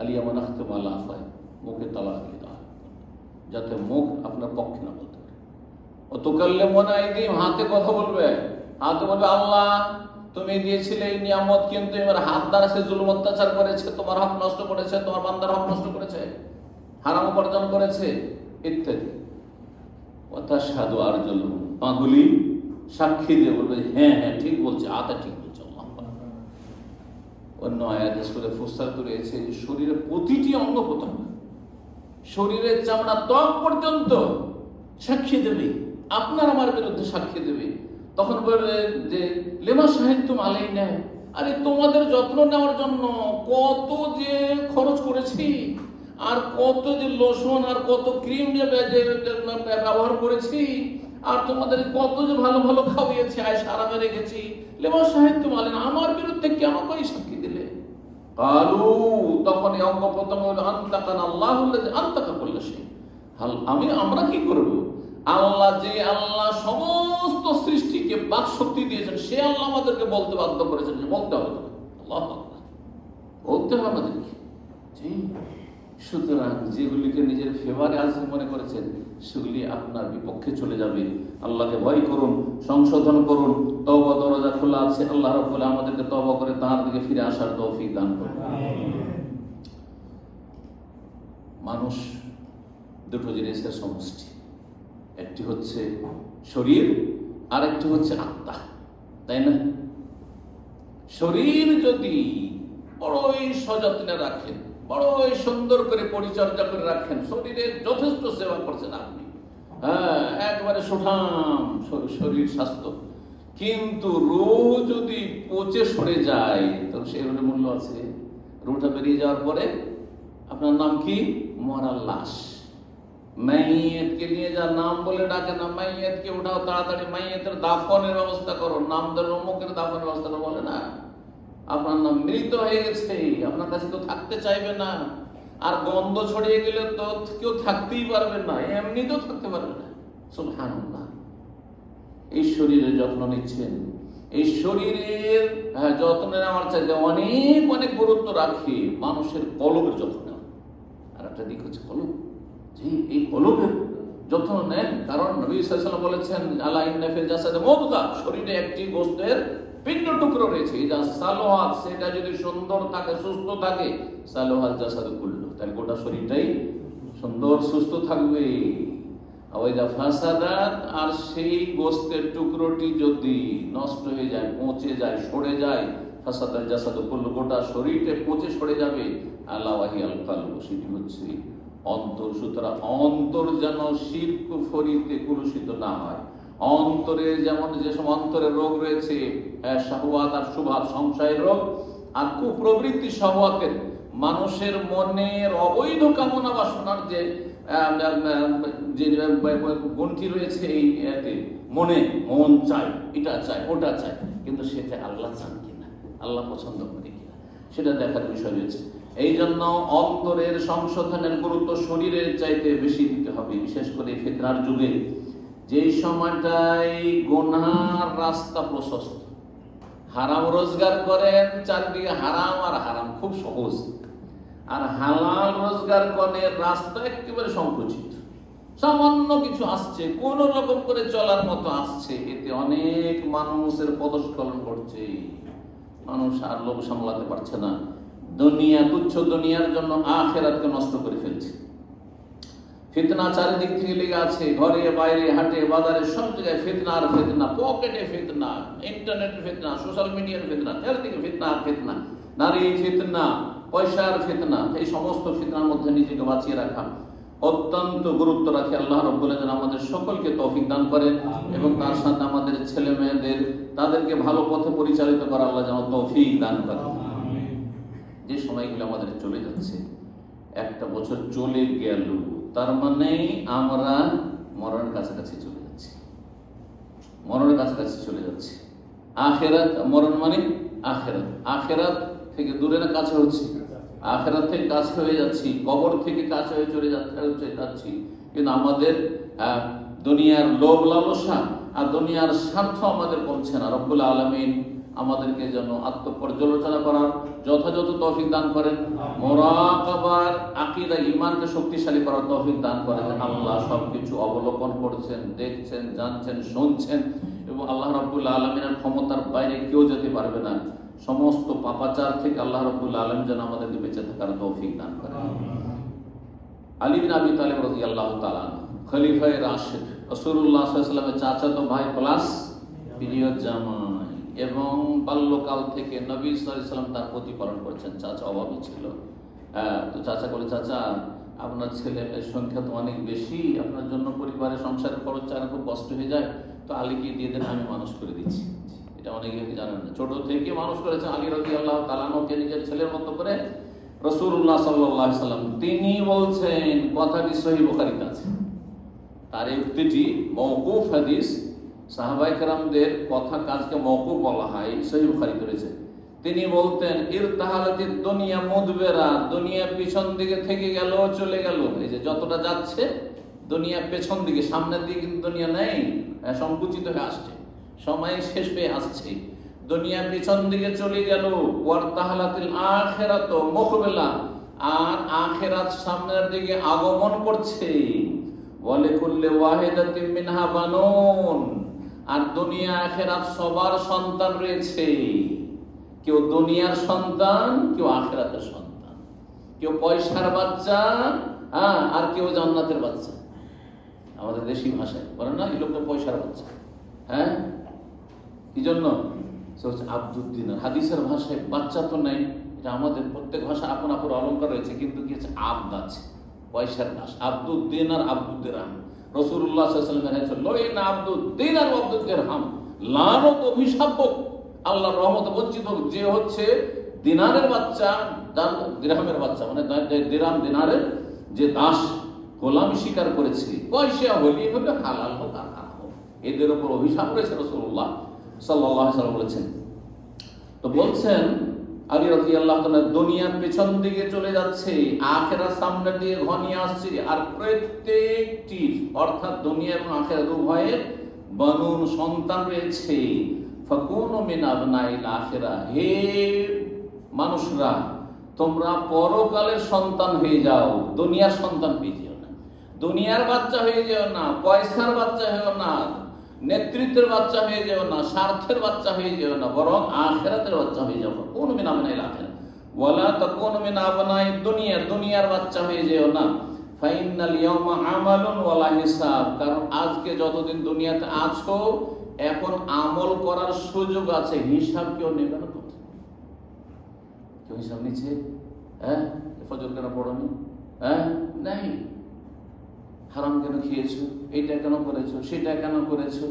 আলিয়া মানাখতুম আলা আফওয়াহিহিম, মুখে তালা লাগিয়ে দেওয়া, যাতে মুখ আপনার পক্ষে না বলতে পারে। ও তুকাল্লিমুনা আইদিহিম, হাতে কথা বলবে, হাতে বলবে আল্লাহ তুমি দিয়েছিলে এই নিয়ামত, কিন্তু এবার হাত দ্বারা সে জুলুম অত্যাচার করেছে, তোমার হক নষ্ট করেছে, তোমার বান্দার হক নষ্ট করেছে, হারাম উপার্জন করেছে, ইত্যাদি। ওয়াতাশহাদু আরজুলুহুম, পাগুলি সাক্ষী দিয়ে বলবে হ্যাঁ হ্যাঁ ঠিক বলছে, আতা ঠিক বলছে। অন্য আয়াতে সূরা ফুসসালত রয়েছে যে শরীরের প্রতিটি অঙ্গ প্রত্যঙ্গ, শরীরের চামড়া, ত্বক পর্যন্ত সাক্ষী দেবে, আপনার আমার বিরুদ্ধে সাক্ষী দেবে। তখন বলবে যে লিমা শাহিদতুম আলাইনা, আরে তোমাদের যত্ন নেওয়ার জন্য কত যে খরচ করেছি, আর কত যে লোশন আর কত ক্রিম যে ব্যবহার করেছি, আর তোমাদের কত যে ভালো ভালো খাওয়িয়েছি, আয়েশা আরামে রেখেছি। লিমা শাহিদতুম আলাইনা, আমার বিরুদ্ধে কেন কই সাক্ষী দিলে? কালু, তখন এই অঙ্গ প্রত্যঙ্গ হলো আনতাকানা আল্লাহুল্লাযী আনতাকা কুল্লা শাই, আমরা কি করব? আল্লাহ, যে আল্লাহ সমস্ত সৃষ্টিকে বাক শক্তি দিয়েছেন, সে আল্লাহ আমাদেরকে বলতে বাধ্য করেছেন যে বলতে হবে। আল্লাহু আকবার, বলতে হবে আমাদেরকে। জি, সুতরাং যেগুলিকে নিজের ফেভারে আজ মনে করেছেন সেগুলি আপনার বিপক্ষে চলে যাবে। আল্লাহকে ভয় করুন, সংশোধন করুন, তওবা দরজা খোলা আছে। আল্লাহ রাব্বুল আলামিন আমাদেরকে তওবা করে তাঁর দিকে ফিরে আসার তৌফিক দান করুন। মানুষ দুটো জিনিসের সমষ্টি, একটি হচ্ছে শরীর আর একটি হচ্ছে আত্মা, তাই না? শরীর যদি বড়ই সযত্নে রাখেন, বড়ই সুন্দর করে পরিচর্যা করে রাখেন, শরীরের যথেষ্ট সেবা করছেন আপনি, হ্যাঁ একবারে সুঠাম শরীর স্বাস্থ্য, কিন্তু রোগ যদি পচে সরে যায় তবে সেই রোগের মূল্য আছে? রোগটা বেরিয়ে যাওয়ার পরে আপনার নাম কি? মরা লাশ। মাইয়েতকে নিয়ে যা নাম বলে ডাকে না, মাইয়েতকে উঠাও তাড়াতাড়ি, মাইয়েতের দাফনের ব্যবস্থা করো, নাম ধরে অমুকের দাফনের ব্যবস্থা করো, বলে না? আপনার নাম মৃত হয়ে গেছে, আপনার কাছে তো থাকতে চাইবে না, আর গন্ধ ছড়িয়ে গেলে তো কেউ থাকতেই পারবে না, এমনিতেও থাকতে পারবে না। সুবহানাল্লাহ। এই শরীরের যত্ন নিচ্ছেন, এই শরীরের যত্ন নেওয়ার চাইতে অনেক অনেক গুরুত্ব রাখে মানুষের কলবের যত্ন নেওয়া। আর একটা দিক হচ্ছে কলব, যে এই কলবের যত্ন নেন, কারণ নবী সাল্লাল্লাহু আলাইহি ওয়াসাল্লাম বলেছেন আলা ইন্না ফিল জাসাদি মুদগা, শরীরে একটি গোশতের পিণ্ড টুকরো রয়েছে, যা সালোহাত, সেটা যদি সুন্দর থাকে, সুস্থ থাকে, সালোহাল জাসাদু কুল্লু, তাহলে গোটা শরীরটাই সুন্দর সুস্থ থাকবে। ওয়াইদা ফাসাদাত, আর সেই গোশতের টুকরোটি যদি নষ্ট হয়ে যায়, পচে যায়, সরে যায়, ফাসাদাল জাসাদু কুল্লু, গোটা শরীরটা পচে সরে যাবে। আলা ওয়াহিয়াল কলবু, সেটি হচ্ছে অন্তর। সুতরাং অন্তর যেন শিরক কুফরিতে কলুষিত না হয়। অন্তরে যেমন যেসব অন্তরের রোগ রয়েছে, শাহওয়াত আর শুবহাত, সংশয়ের রোগ আর কুপ্রবৃত্তি শাহওয়াতের, মানুষের মনের অবৈধ কামনা বাসনার যে গুণটি রয়েছে এই মনে, মন চাই, এটা চাই, ওটা চাই, কিন্তু সেটা আল্লাহ চান কিনা, আল্লাহ পছন্দ করে কিনা, সেটা দেখার বিষয় রয়েছে। এই জন্য অন্তরের সংশোধনের গুরুত্ব শরীরের চাইতে বেশি দিতে হবে, বিশেষ করে ফিতনার যুগে, যেই সময়টাই গুনার রাস্তা প্রশস্ত, হারাম রোজগার করেন, চারদিকে হারাম আর হারাম, খুব সহজ, আর হালাল রোজগার করেন রাস্তা একেবারে সংকুচিত, সামান্য কিছু আসছে, কোন রকম করে চলার মতো আসছে, এতে অনেক মানুষের পদস্খলন ঘটছে। মানুষ আর লোভ সামলাতে পারছে না, দুনিয়া, তুচ্ছ দুনিয়ার জন্য আখিরাতকে নষ্ট করে ফেলছে। ফিতনা চারিদিক থেকে লেগে আছে, ঘরে বাইরে হাটে বাজারে সব জায়গায় ফিতনা আর ফিতনা, পকেটে ফিতনা, ইন্টারনেটের ফিতনা, সোশ্যাল মিডিয়ার ফিতনা, চারিদিকে ফিতনা আর ফিতনা, নারী ফিতনা, পয়সার ফিতনা। এই সমস্ত ফিতনার মধ্যে নিজেকে বাঁচিয়ে রাখা অত্যন্ত গুরুত্ব রাখে। আল্লাহ রাব্বুল আলামিন আমাদের সকলকে তৌফিক দান করেন এবং তার সাথে আমাদের ছেলে মেয়েদের, তাদেরকে ভালো পথে পরিচালিত করা আল্লাহ যেন তৌফিক দান করেন। যে সময়গুলো আমাদের চলে যাচ্ছে, একটা বছর চলে গেল, তার মানে আমরা মরণের কাছাকাছি চলে যাচ্ছি, মরণের কাছাকাছি চলে যাচ্ছি। আখিরাত, মরণ মানে আখিরাত, আখিরাত থেকে দূরে না কাছে হচ্ছে, আখিরাত থেকে কাছে হয়ে যাচ্ছি, কবর থেকে কাছে হয়ে চলে যাচ্ছি, কিন্তু আমাদের দুনিয়ার লোভ লালসা আর দুনিয়ার স্বার্থ আমাদের কমছে না। রব্বুল আলামিন আমাদেরকে যেন আত্মপর্যালোচনা করার যথাযথ তৌফিক দান করেন, মুরাকাবার আকীদা ঈমানকে শক্তিশালী করার তৌফিক দান করেন। আল্লাহ সবকিছু অবলোকন করছেন, দেখছেন, জানছেন, শুনছেন, এবং আল্লাহ রাব্বুল আলামিনের ক্ষমতার বাইরে কেউ যেতে পারবে না। সমস্ত পাপাচার থেকে আল্লাহ রাব্বুল আলামিন যেন আমাদেরকে বেঁচে থাকার তৌফিক দান করেন। আলী বিন আবি তালিব রাদিয়াল্লাহু তাআলা খলিফায়ে রাশিদ, রাসূলুল্লাহ সাল্লাল্লাহু আলাইহি ওয়াসাল্লামের চাচাতো ভাই প্লাস প্রিয় জামাই, এবং বাল্যকাল থেকে নবী সাল্লাল্লাহু আলাইহি ওয়াসাল্লাম তার প্রতিপালন করেছেন। চাচা অভাবী ছিল, তো চাচা বলে, চাচা আপনার ছেলেমেয়ের সংখ্যা তো অনেক বেশি, আপনার জন্য পরিবারের সংসারের খরচ চালানো খুব কষ্ট হয়ে যায়, তো আলীকে দিয়ে দেন, আমি মানুষ করে দিচ্ছি। এটা অনেকে জানেন না, ছোট থেকে মানুষ করেছেন আলী রাদিয়াল্লাহু তাআলা আনহুকে নিজের ছেলের মতো করে। রাসূলুল্লাহ সাল্লাল্লাহু আলাইহি ওয়াসাল্লাম তিনি বলছেন, কথাটি সহিহ বুখারীতে আছে, তার এই উক্তিটি মওকুফ হাদিস, সাহাবায়ে কেরামদের কথা কাজকে মওকুফ বলা হয়, সহিহ বুখারীতে রয়েছে। তিনি বলতেন, ইরতাহালাতিদ দুনিয়া মুদবিরা, দুনিয়া পিছন দিকে থেকে গেল, চলে গেল। এই যে যতটা যাচ্ছে দুনিয়া পেছন দিকে, সামনের দিকে কিন্তু দুনিয়া নেই, সংকুচিত হয়ে আসছে, সময় শেষ হয়ে আসছে, দুনিয়া পিছন দিকে চলে গেল। ওয়ারতাহালাতিল আখিরাতু মুকবিলা, আর আখিরাত সামনের দিকে আগমন করছে। ওয়ালি কুল্লি ওয়াহিদাতিন মিনহা বানুন, আর দুনিয়া আখিরাত সবার সন্তান রয়েছে। কেউ দুনিয়ার সন্তান, কেউ আখিরাতের সন্তান, কেউ পয়সার বাচ্চা, আর কেউ জান্নাতের বাচ্চা। আমাদের দেশি ভাষায় বলে না, এই লোকটা পয়সার বাচ্চা। হ্যাঁ, কি জন্য? সে হচ্ছে আব্দুদ দিনার। হাদিসের ভাষায় বাচ্চা তো নাই, এটা আমাদের প্রত্যেক ভাষা আপন আপন অলঙ্কার রয়েছে, কিন্তু কি আছে, আব্দ আছে, পয়সার দাস। আব্দুদ দিনার, আব্দুদ দিরহাম। রাসূলুল্লাহ সাল্লাল্লাহু আলাইহি ওয়াসাল্লাম বলেছেন, আব্দুদ দিনার ওয়া আব্দুদ দিরহাম, লানত, অভিশাপ হোক, আল্লাহর রহমতে বঞ্চিত হোক যে হচ্ছে দিনারের বাচ্চা, দিরহামের বাচ্চা, মানে দিরহাম দিনারের যে দাস, গোলামি স্বীকার করেছে। পয়সা হলি হলে হালাল হোক আর হারাম হোক, এদের উপর অভিশাপ রয়েছে। রাসূলুল্লাহ সাল্লাল্লাহু আলাইহি ওয়াসাল্লাম বলেছেন। তো বলছেন আলী রাদিয়াল্লাহু তাআলা, দুনিয়ার পেছন দিকে চলে যাচ্ছে, আখিরাত সামনের দিকে ঘনিয়ে আসছে, আর প্রত্যেকটি অর্থাৎ দুনিয়া এবং আখিরাত উভয়ের বানুন সন্তান রয়েছে। ফাকুনু মিন আবনাইল আখিরা, হে মানুষরা, তোমরা পরকালের সন্তান হয়ে যাও, দুনিয়ার সন্তান হয়ে যেও না, দুনিয়ার বাচ্চা হয়ে যেও না, পয়সার বাচ্চা হয়েও না, নেতৃত্বের বাচ্চা হয়ে যেও না, স্বার্থের বাচ্চা হয়ে যেও না, বরং আখিরাতের বাচ্চা হয়ে যাও। কোন মিন আবনাইল আখিরা ওয়ালা তাকুনু মিন আবনাইদ দুনিয়া, দুনিয়ার বাচ্চা হয়ে যেও না। ফাইনাল ইয়াউমা আমালুন ওয়ালা হিসাব, কারণ আজকে যতদিন দুনিয়াতে আছো এখন আমল করার সুযোগ আছে, হিসাব কেউ নেবে না। কেউ হিসাব নিচ্ছে? হ্যাঁ, ফজর কেন পড়নি? হ্যাঁ, নাই। হারাম কেন খেয়েছো, এইটা কেন করেছো, সেটা কেন করেছো?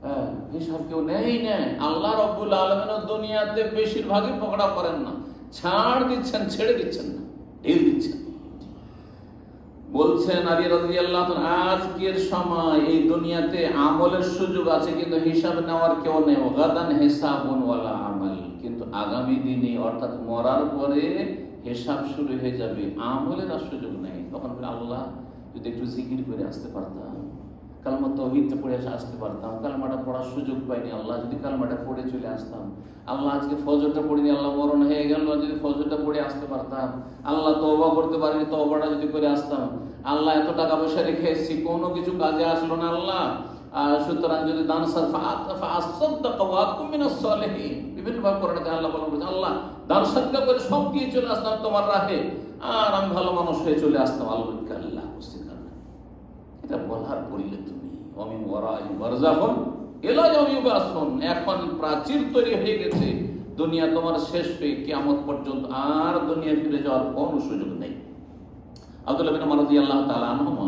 হ্যাঁ, হিসাব কেউ নেই। আল্লাহ রাব্বুল আলামিন দুনিয়াতে বেশিরভাগই পকড়া করেন না, ছাড় দিচ্ছেন, ছেড়ে দিচ্ছেন না, ঢিল দিচ্ছেন। বলছেন আলী রাদিয়াল্লাহু তাআলা, আজকের সময় এই দুনিয়াতে আমলের সুযোগ আছে, কিন্তু হিসাব নেওয়ার কেউ নেই। গাদান হিসাবুন ওয়ালা আমাল, কিন্তু আগামী দিনে অর্থাৎ মরার পরে হিসাব শুরু হয়ে যাবে, আমলের আর সুযোগ নেই। তখন আল্লাহ যদি একটু জিকির করে আসতে পারতাম, কালমা তাওহীদটা পড়ে আসতে পারতাম, কালমাটা পড়ার সুযোগ পাইনি, আল্লাহ যদি কালমাটা পড়ে চলে আসতাম। আল্লাহ আজকে ফজরটা পড়িনি, আল্লাহ মরণ হয়ে গেল, যদি ফজরটা পড়ে আসতে পারতাম। আল্লাহ তওবা করতে পারিনি, তওবাটা যদি করে আসতাম। আল্লাহ এত টাকা পয়সা রেখে এসেছি, কোনো কিছু কাজে আসলো না আল্লাহ, সুতরাং যদি দান বিভিন্ন ভাবে করেন আল্লাহ বলেন, আল্লাহ দান সাদকা করে সব দিয়ে চলে আসতাম তোমার রাহে, আর আমি ভালো মানুষ হয়ে চলে আসতাম। আল্লাহ এটা বলার পড়লে তুমি আমি ওয়ারাই বারযাখুন ইলা ইয়াউমি ইউবাসুন, এখন প্রাচীর তৈরি হয়ে গেছে, দুনিয়া তোমার শেষ হয়ে কিয়ামত পর্যন্ত আর দুনিয়া ফিরে যাওয়ার কোনো সুযোগ নেই। আব্দুল্লাহ বিন ওমর রাদিয়াল্লাহু তাআলা আনহুমা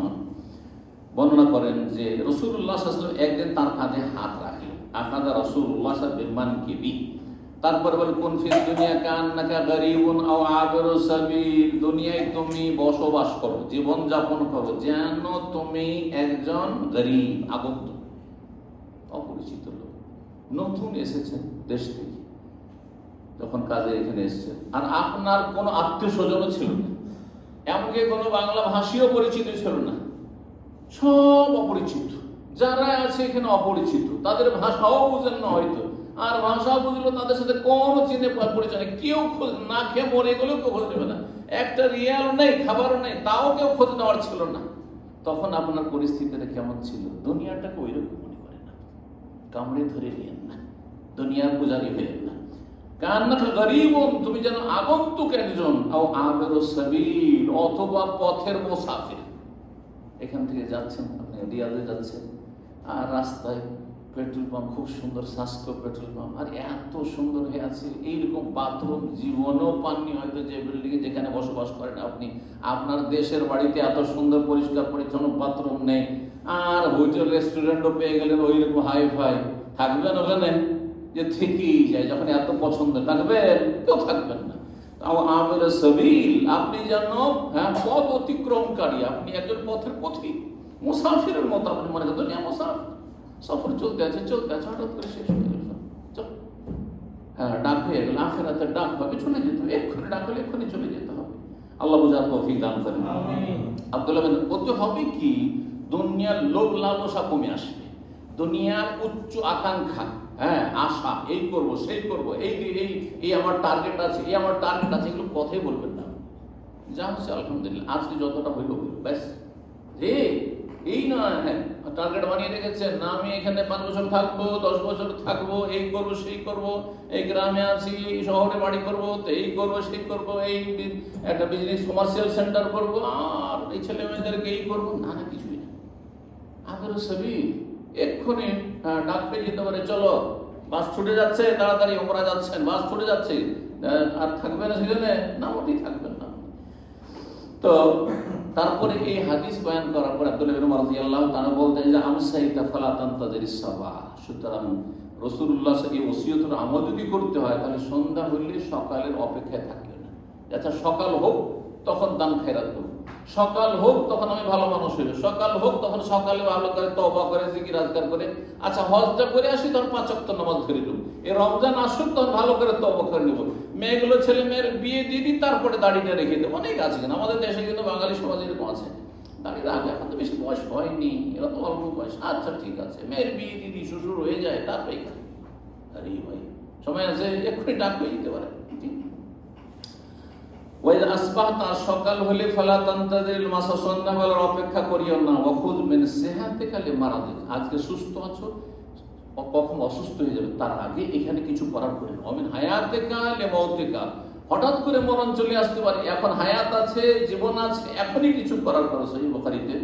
বর্ণনা করেন যে রাসূলুল্লাহ সাল্লাল্লাহু আলাইহি ওয়াসাল্লাম একদিন তার কাঁধে হাত রাখলেন, আখাযা রাসূলুল্লাহ সাল্লাল্লাহু আলাইহি ওয়াসাল্লাম বিমানকিবি, তারপর বলে কোন ফিল দুনিয়া কান্নাকা গরীবুন আও আবিরু সাবিল, দুনিয়ায় তুমি বসবাস করো, জীবন যাপন করো যেন তুমি একজন গরীব, আগন্তুক, অপরিচিত লোক, নতুন এসেছেন দেশ থেকে, যখন কাজে এখানে এসেছেন, আর আপনার কোনো আত্মীয় স্বজনও ছিল না, এমনকি কোনো বাংলা ভাষীও পরিচিত ছিল না, সব অপরিচিত। যারা আছে এখানে অপরিচিত, তাদের ভাষাও বুঝেন না হয়তো, আর ভাষা বুঝলো তাদের সাথে কোনো চিনে পরিচয় নেই, কেউ খোঁজ না খেয়ে মরে গেলেও কেউ খোঁজ নেবে না, একটা রিয়াল নেই, খাবারও নেই, তাও কেউ খোঁজ নেওয়ার ছিল না। তখন আপনার পরিস্থিতিটা কেমন ছিল? দুনিয়াটাকে ওইরকম মনে করেন না, কামড়ে ধরে নিয়েন না, দুনিয়ার পূজারী হয়েন না। কান্নাকা গরীবুন, তুমি যেন আগন্তুক একজন, আও আবিরু সাবিল, অথবা পথের মুসাফির। এখান থেকে যাচ্ছেন আপনি, রিয়াদে যাচ্ছেন, আর রাস্তায় পেট্রোল পাম্প, খুব সুন্দর স্বাস্থ্য পেট্রোল পাম্প, আর এত সুন্দর হয়ে আছে, এইরকম বাথরুম জীবনেও পাননি হয়তো, যে বিল্ডিংয়ে যেখানে বসবাস করেন আপনি। আপনার দেশের বাড়িতে এত সুন্দর পরিষ্কার পরিচ্ছন্ন বাথরুম নেই, আর হোটেল রেস্টুরেন্টও পেয়ে গেলেন ওইরকম হাই ফাই, থাকবেন ওখানে? যে থেকেই যায়, যখন এত পছন্দ থাকবেন, কেউ থাকবেন না। আবিরু সাবিল, আপনি যেন পথ অতিক্রমকারী, আপনি একজন পথের পথিক, মুসাফিরের মতো আপনি মনে করেন। দুনিয়া মুসাফির, সফর চলতে আছে, হঠাৎ করে শেষ হয়ে গেল, ডাক হয়ে গেল, আখিরাতের ডাক হবে, চলে যেতে হবে, এক্ষুনি ডাক হলে এক্ষুনি চলে যেতে হবে। আল্লাহ বুঝার তৌফিক দান করেন। আব্দুল্লাহ বিন ওতে হবে কি, দুনিয়ার লোভ লালসা কমে আসবে, দুনিয়ার উচ্চ আকাঙ্ক্ষা, আশা, এই করব সেই করব, এই আমার টার্গেট আছে, এই আমার টার্গেট আছে, এগুলো কথাই বলবেন না। যা হচ্ছে আলহামদুলিল্লাহ, আজকে যতটা হইল হইল, ব্যাস। যে এই না হ্যাঁ টার্গেট বানিয়ে রেখেছেন, না আমি এখানে 5 বছর থাকবো, 10 বছর থাকবো, এই করব সেই করব, এই গ্রামে আছি, এই শহরে বাড়ি করব, তো এই করব সেই করব, এই একটা বিজনেস কমার্শিয়াল সেন্টার করব, আর এই ছেলে মেয়েদেরকে এই করবো, না না কিছুই না। আদর সবই এক্ষুনি ডাক পেয়ে যেতে পারে, চলো বাস ছুটে যাচ্ছে, তাড়াতাড়ি ওমরা যাচ্ছেন, বাস ছুটে যাচ্ছে, আর থাকবে না সেখানে, না মোটেই থাকবেন না। তো তারপরে এই হাদিস বয়ান করার পর আব্দুল্লাহ ইবনে উমর রাদিয়াল্লাহু তাআলা বলতেন যে আমসাইতা ফালা তানতাজিরিস সাবা, সুতরাং রাসূলুল্লাহ এই ওসিয়তের আমল যদি করতে হয় তাহলে সন্ধ্যা হইলে সকালের অপেক্ষায় থাকবে না। আচ্ছা সকাল হোক তখন দান খায়রাত করব, সকাল হোক তখন আমি ভালো মানুষ হইব, সকাল হোক তখন সকালে ভালো করে তওবা করে জিকির আজকার করে, আচ্ছা হজটা করে আসি তখন 5 ওয়াক্ত নামাজ ধরে নেব, এই রমজান আসুক তখন ভালো করে তওবা করে নেব, মেয়েগুলো ছেলে মেয়ের বিয়ে দিয়ে দিই, তারপরে দাড়িটা রেখে দেবো। অনেক আছে কিন্তু আমাদের দেশে, কিন্তু বাঙালি সমাজে এরকম আছে, দাড়ির আগে এখন তো বেশি বয়স হয়নি, এরা তো অল্প বয়স, আচ্ছা ঠিক আছে, মেয়ের বিয়ে দিয়ে দিই, শ্বশুর হয়ে যায়, তারপরে আরে ভাই সময় আছে, এক্ষুনি ডাক হয়ে যেতে পারে। সকাল হলে ফালা তানতাজিরিল মাসা, সন্ধ্যাবেলার অপেক্ষা করিও না, ওয়াখুয মিন সিহাতিকা লিমারাদিক, আজকে সুস্থ আছো, কখন অসুস্থ হয়ে যাবে তার আগে এখানে কিছু করার করে না, অমিন হায়াতিকা লিমাউতিকা, হঠাৎ করে মরণ চলে আসতে পারে, এখন হায়াত আছে, জীবন আছে, এখনই কিছু করার করে। সহিহ বুখারীতে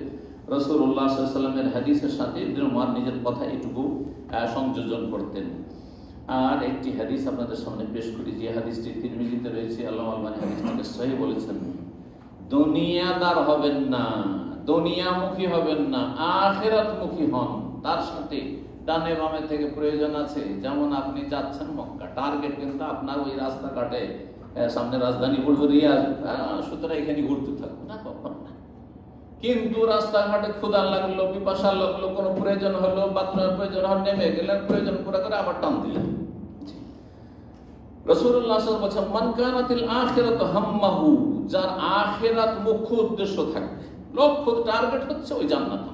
রাসূলুল্লাহ সাল্লাল্লাহু আলাইহি ওয়াসাল্লামের হাদিসের সাথে ইবনে উমর নিজের কথা এটুকু সংযোজন করতেন। আর একটি হাদিস আপনাদের সামনে পেশ করি, যে হাদিসটি তিরমিজিতে রয়েছে, আল্লামা আলবানী হাদিসটিকে সহিহ বলেছেন। দুনিয়াদার হবেন না, দুনিয়ামুখী হবেন না, আখিরাতমুখী হন। তার সাথে ডানে বামে থেকে প্রয়োজন আছে, যেমন আপনি যাচ্ছেন মক্কা, টার্গেট কিন্তু আপনার ওই রাস্তাঘাটে, সামনে রাজধানী বলবো রিয়াজ, সুতরাং এখানে ঘুরতে থাকবো না, কখন না। কিন্তু রাস্তাঘাটে ক্ষুধা লাগলো, পিপাসা লাগলো, কোনো প্রয়োজন হলো, বাথরুমের প্রয়োজন হল, নেমে গেলেন, প্রয়োজন পুরো করে আবার টান দিলেন। রাসূলুল্লাহ সাল্লাল্লাহু আলাইহি ওয়াসাল্লাম বলেছেন, মান কানাতিল আখিরাতু হাম্মাহু, যার আখিরাত মুখ্য উদ্দেশ্য থাকবে, লক্ষ্য টার্গেট হচ্ছে ওই জান্নাত,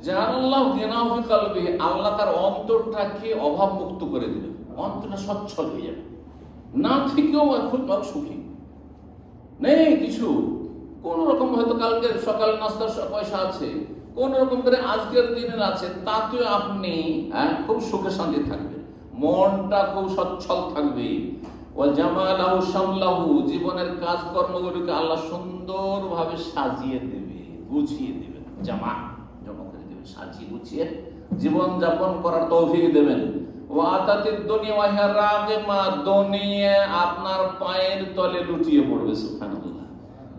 জাআলাল্লাহু গিনাহু ফি কলবিহি, আল্লাহ তার অন্তরটাকে অভাব মুক্ত করে দিবেন, অন্তরটা সচ্ছল হয়ে যাবে, না থেকেও খুব সুখী, নেই কিছু, কোন রকম হয়তো কালকে সকাল নাস্তার পয়সা আছে, কোন রকম করে আজকের দিনের আছে, তাতেও আপনি খুব সুখে শান্তি থাকবেন, মনটা খুব সচ্ছল থাকবে। ওয়া জামালাহু শামলাহু, জীবনের কাজকর্মগুলোকে আল্লাহ সুন্দরভাবে সাজিয়ে দেবে, গুছিয়ে দেবেন, জামা করে দেবেন, সাজিয়ে গুছিয়ে জীবন যাপন করার তৌফিক দেবেন। ওয়া আতাতিদ দুনিয়া ওয়া হিয়া রাগিমা, দুনিয়া আপনার পায়ের তলে লুটিয়ে পড়বে, সুবহানাল্লাহ,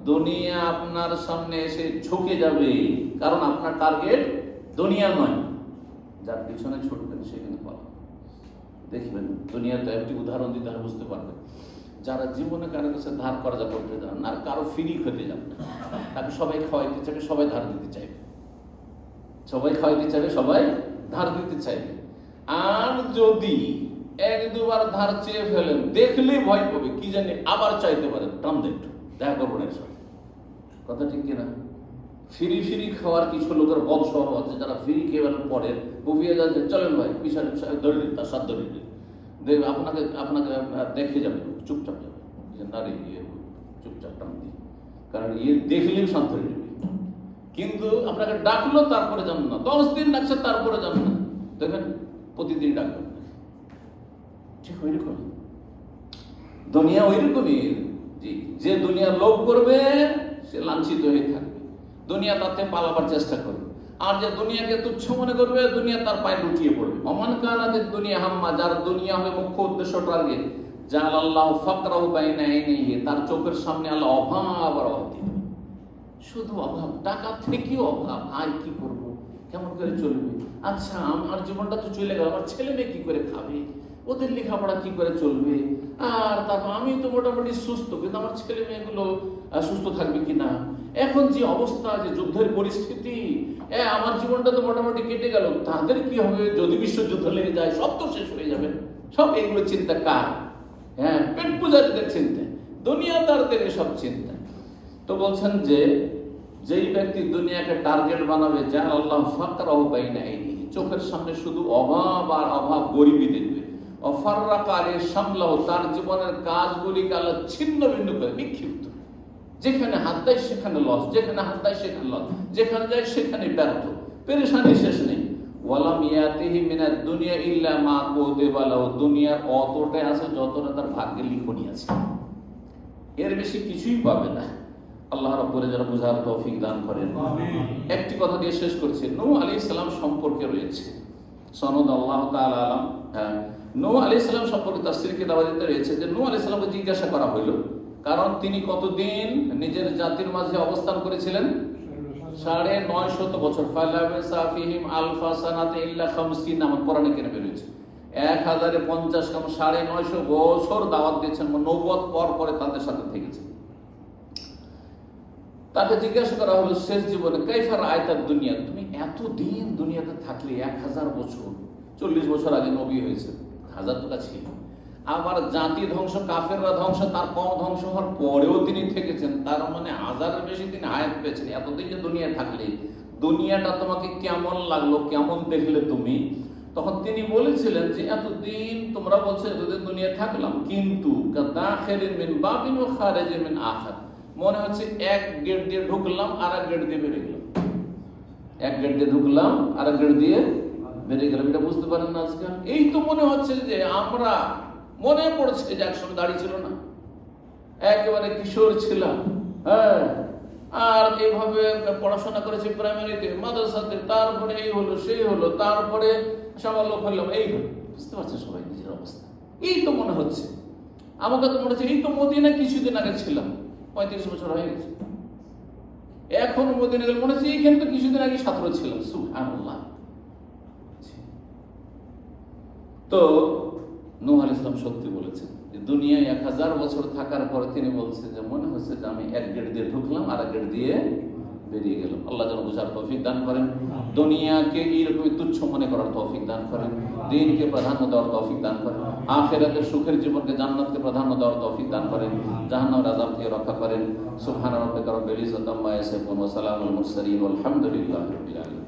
দুনিয়া আপনার সামনে এসে ঝুঁকে যাবে, কারণ আপনার টার্গেট দুনিয়া নয়, যার পিছনে ছুটবেন সে কিন্তু পাবে। দেখবেন দুনিয়াতে একটি উদাহরণ দিতে হয়, বুঝতে পারবেন, যারা জীবনে কারো কাছে ধার কর্জা করতে যান আর কারো ফ্রি খেতে যান, তাকে সবাই খাওয়াইতে চাইবে, সবাই ধার দিতে চাইবে, সবাই খাওয়াইতে চাইবে, সবাই ধার দিতে চাইবে। আর যদি 1-2 বার ধার চেয়ে ফেলেন, দেখলেই ভয় পাবে, কি জানি আবার চাইতে পারেন, টান দে একটু দেখা করবো না, সব কথা ঠিক কিনা? ফ্রি খাওয়ার কিছু লোকের বদ স্বভাব আছে, যারা ফ্রি খেয়ে পরে বুঝিয়ে যাচ্ছে, চলেন ভাই পিছনে ধরে নিন, তার সাথ ধরে নিন, দেখবে আপনাকে দেখে যাবে, চুপচাপ যাবে, না রে চুপচাপ টান দিই, কারণ দেখলেই শান্ত হয়ে যাবে। কিন্তু আপনাকে ডাকলো তারপরে যান না, 10 দিন ডাকছে তারপরে যান না, দেখবেন প্রতিদিন ডাকবেন, ঠিক ওইরকম দুনিয়া, ওইরকমই। যে দুনিয়ার লোভ করবে সে লাঞ্ছিত হয়ে থাকবে, দুনিয়া তাতে পালাবার চেষ্টা করবে, আর যে দুনিয়াকে তুচ্ছ মনে করবে, দুনিয়া তার পায়ে লুটিয়ে পড়বে। ওমান কানাতিদ দুনিয়া হাম্মা, যার দুনিয়া হবে মুখ্য উদ্দেশ্য টার্গেট, জাআলাল্লাহু ফাকরাহু বাইনা আইনাইহি, তার চোখের সামনে আল্লাহ অভাব আর অভাব দিবেন, শুধু অভাব, টাকা থেকেও অভাব, আয় কি করব, কেমন করে চলবে, আচ্ছা আমার জীবনটা তো চলে গেল, আমার ছেলে মেয়ে কি করে খাবে, ওদের লেখাপড়া কি করে চলবে, আর তারপর আমি তো মোটামুটি সুস্থ, কিন্তু আমার ছেলে মেয়েগুলো সুস্থ থাকবে কিনা, এখন যে অবস্থা, যে যুদ্ধের পরিস্থিতি, আমার জীবনটা তো মোটামুটি কেটে গেল, তাদের কি হবে যদি বিশ্বযুদ্ধ লেগে যায়, সব তো শেষ হয়ে যাবে, সব এগুলো চিন্তা কার? পেট পূজারীদের চিন্তা, দুনিয়াদারদের এসব চিন্তা। তো বলছেন যে যেই ব্যক্তি দুনিয়াকে টার্গেট বানাবে, জাআলাল্লাহু ফাকরাহু বাইনা আইনিহি, চোখের সামনে শুধু অভাব আর অভাব, গরিবী দেখবে, অফাররাকা আলাইহি শামলাহু, তার জীবনের কাজগুলিকে আল্লাহ ছিন্ন ভিন্ন করে, নিক্ষিপ্ত যেখানে হাত দেয় সেখানে লস, যেখানে হাত দেয় সেখানে লস, যেখানে যায় সেখানে ব্যর্থ, পেরেশানি শেষ নেই। ওয়ালাম ইয়াতিহি মিনাদ দুনিয়া ইল্লা মা কুতিবা লাহু, দুনিয়ার অতটাই আছে যতটা তার ভাগ্যে লিখনি আছে, এর বেশি কিছুই পাবে না। আল্লাহ রাব্বুল যারা বুঝার তৌফিক দান করেন। একটি কথা দিয়ে শেষ করছি, নূহ আলাইহিস সালাম সম্পর্কে রয়েছে সনদ আল্লাহ তাআলা আলাম। নূহ আলাইহিস সালাম সম্পর্কে তাফসীর কিতাবাদিতে রয়েছে যে নূহ আলাইহিস সালামকে জিজ্ঞাসা করা হইল, কারণ তিনি কতদিন নিজের জাতির মাঝে অবস্থান করেছিলেন? ৯৫০ বছর। ফালাবিসা ফীহিম আলফা সানাতি ইল্লা ৫০ নাম কোরআনে কেরিমে রয়েছে। ১০৫০ কাম ৯৫০ বছর দাওয়াত দিয়েছেন, নবুয়ত পর পরে তাদের সাথে থেকেছেন। তাকে জিজ্ঞাসা করা হলো শেষ জীবনে, কাইফা রাআইতাদ দুনিয়া, তুমি এতদিন দুনিয়াতে থাকলে, ১০০০ বছর, ৪০ বছর আগে নবী হয়েছে, হাজার তো ছিল। আবার জাতি ধ্বংস, কাফেররা ধ্বংস, তার কম ধ্বংস হওয়ার পরেও তিনি থেকেছেন, তার মানে হাজারের বেশি তিনি হায়াত পেয়েছেন। এতদিন যে দুনিয়া থাকলে দুনিয়াটা তোমাকে কেমন লাগলো, কেমন দেখলে তুমি? তখন তিনি বলেছিলেন যে এতদিন তোমরা বলছো এতদিন দুনিয়া থাকলাম, কিন্তু দাখিলিন মিন বাবিন ওয়া খারিজিন মিন আখার, মনে হচ্ছে এক গেট দিয়ে ঢুকলাম আর এক গেট দিয়ে বেরিয়ে গেলাম, এক গেট দিয়ে ঢুকলাম আর এক গেট দিয়ে বেরিয়ে গেলাম। এটা বুঝতে পারেন না আজকাল? এই তো মনে হচ্ছে যে আমরা, মনে পড়ছে যে একসময় দাঁড়িয়ে ছিল না, একেবারে কিশোর ছিলাম, হ্যাঁ, আর এইভাবে পড়াশোনা করেছি প্রাইমারিতে, মাদ্রাসাতে, তারপরে এই হলো সেই হলো, তারপরে সামালোক হলাম, এই হলো। বুঝতে পারছে সবাই নিজের অবস্থা? এই তো মনে হচ্ছে, আমাকে তো মনে হচ্ছে এই তো মদিনা কিছুদিন আগে ছিলাম, ৩৫ বছর হয়ে গেছে। এখন মদিনা গেলে মনে হচ্ছে এইখানে তো কিছুদিন আগে ছাত্র ছিলাম। সুবহানাল্লাহ। তো নূহ আলাইহিস সালাম সত্যি বলেছেন যে দুনিয়ায় ১০০০ বছর থাকার পরে তিনি বলছেন যে মনে হচ্ছে যে আমি এক গেট দিয়ে ঢুকলাম আর এক গেট দিয়ে বেরিয়ে গেলাম। আল্লাহ যেন বুঝার তৌফিক দান করেন, দুনিয়াকে এইরকমই তুচ্ছ মনে করার তৌফিক দান করেন, দ্বীনকে প্রাধান্য দেওয়ার তৌফিক দান করেন, আখিরাতের সুখের জীবনকে, জান্নাতকে প্রাধান্য দেওয়ার তৌফিক দান করেন, জাহান্নামের আযাব থেকে রক্ষা করেন। সুবহানা রাব্বিকা রাব্বিল ইজ্জাতি আম্মা ইয়াসিফুন ওয়া সালামুল মুরসালিন ওয়াল হামদুলিল্লাহি রাব্বিল আলামিন।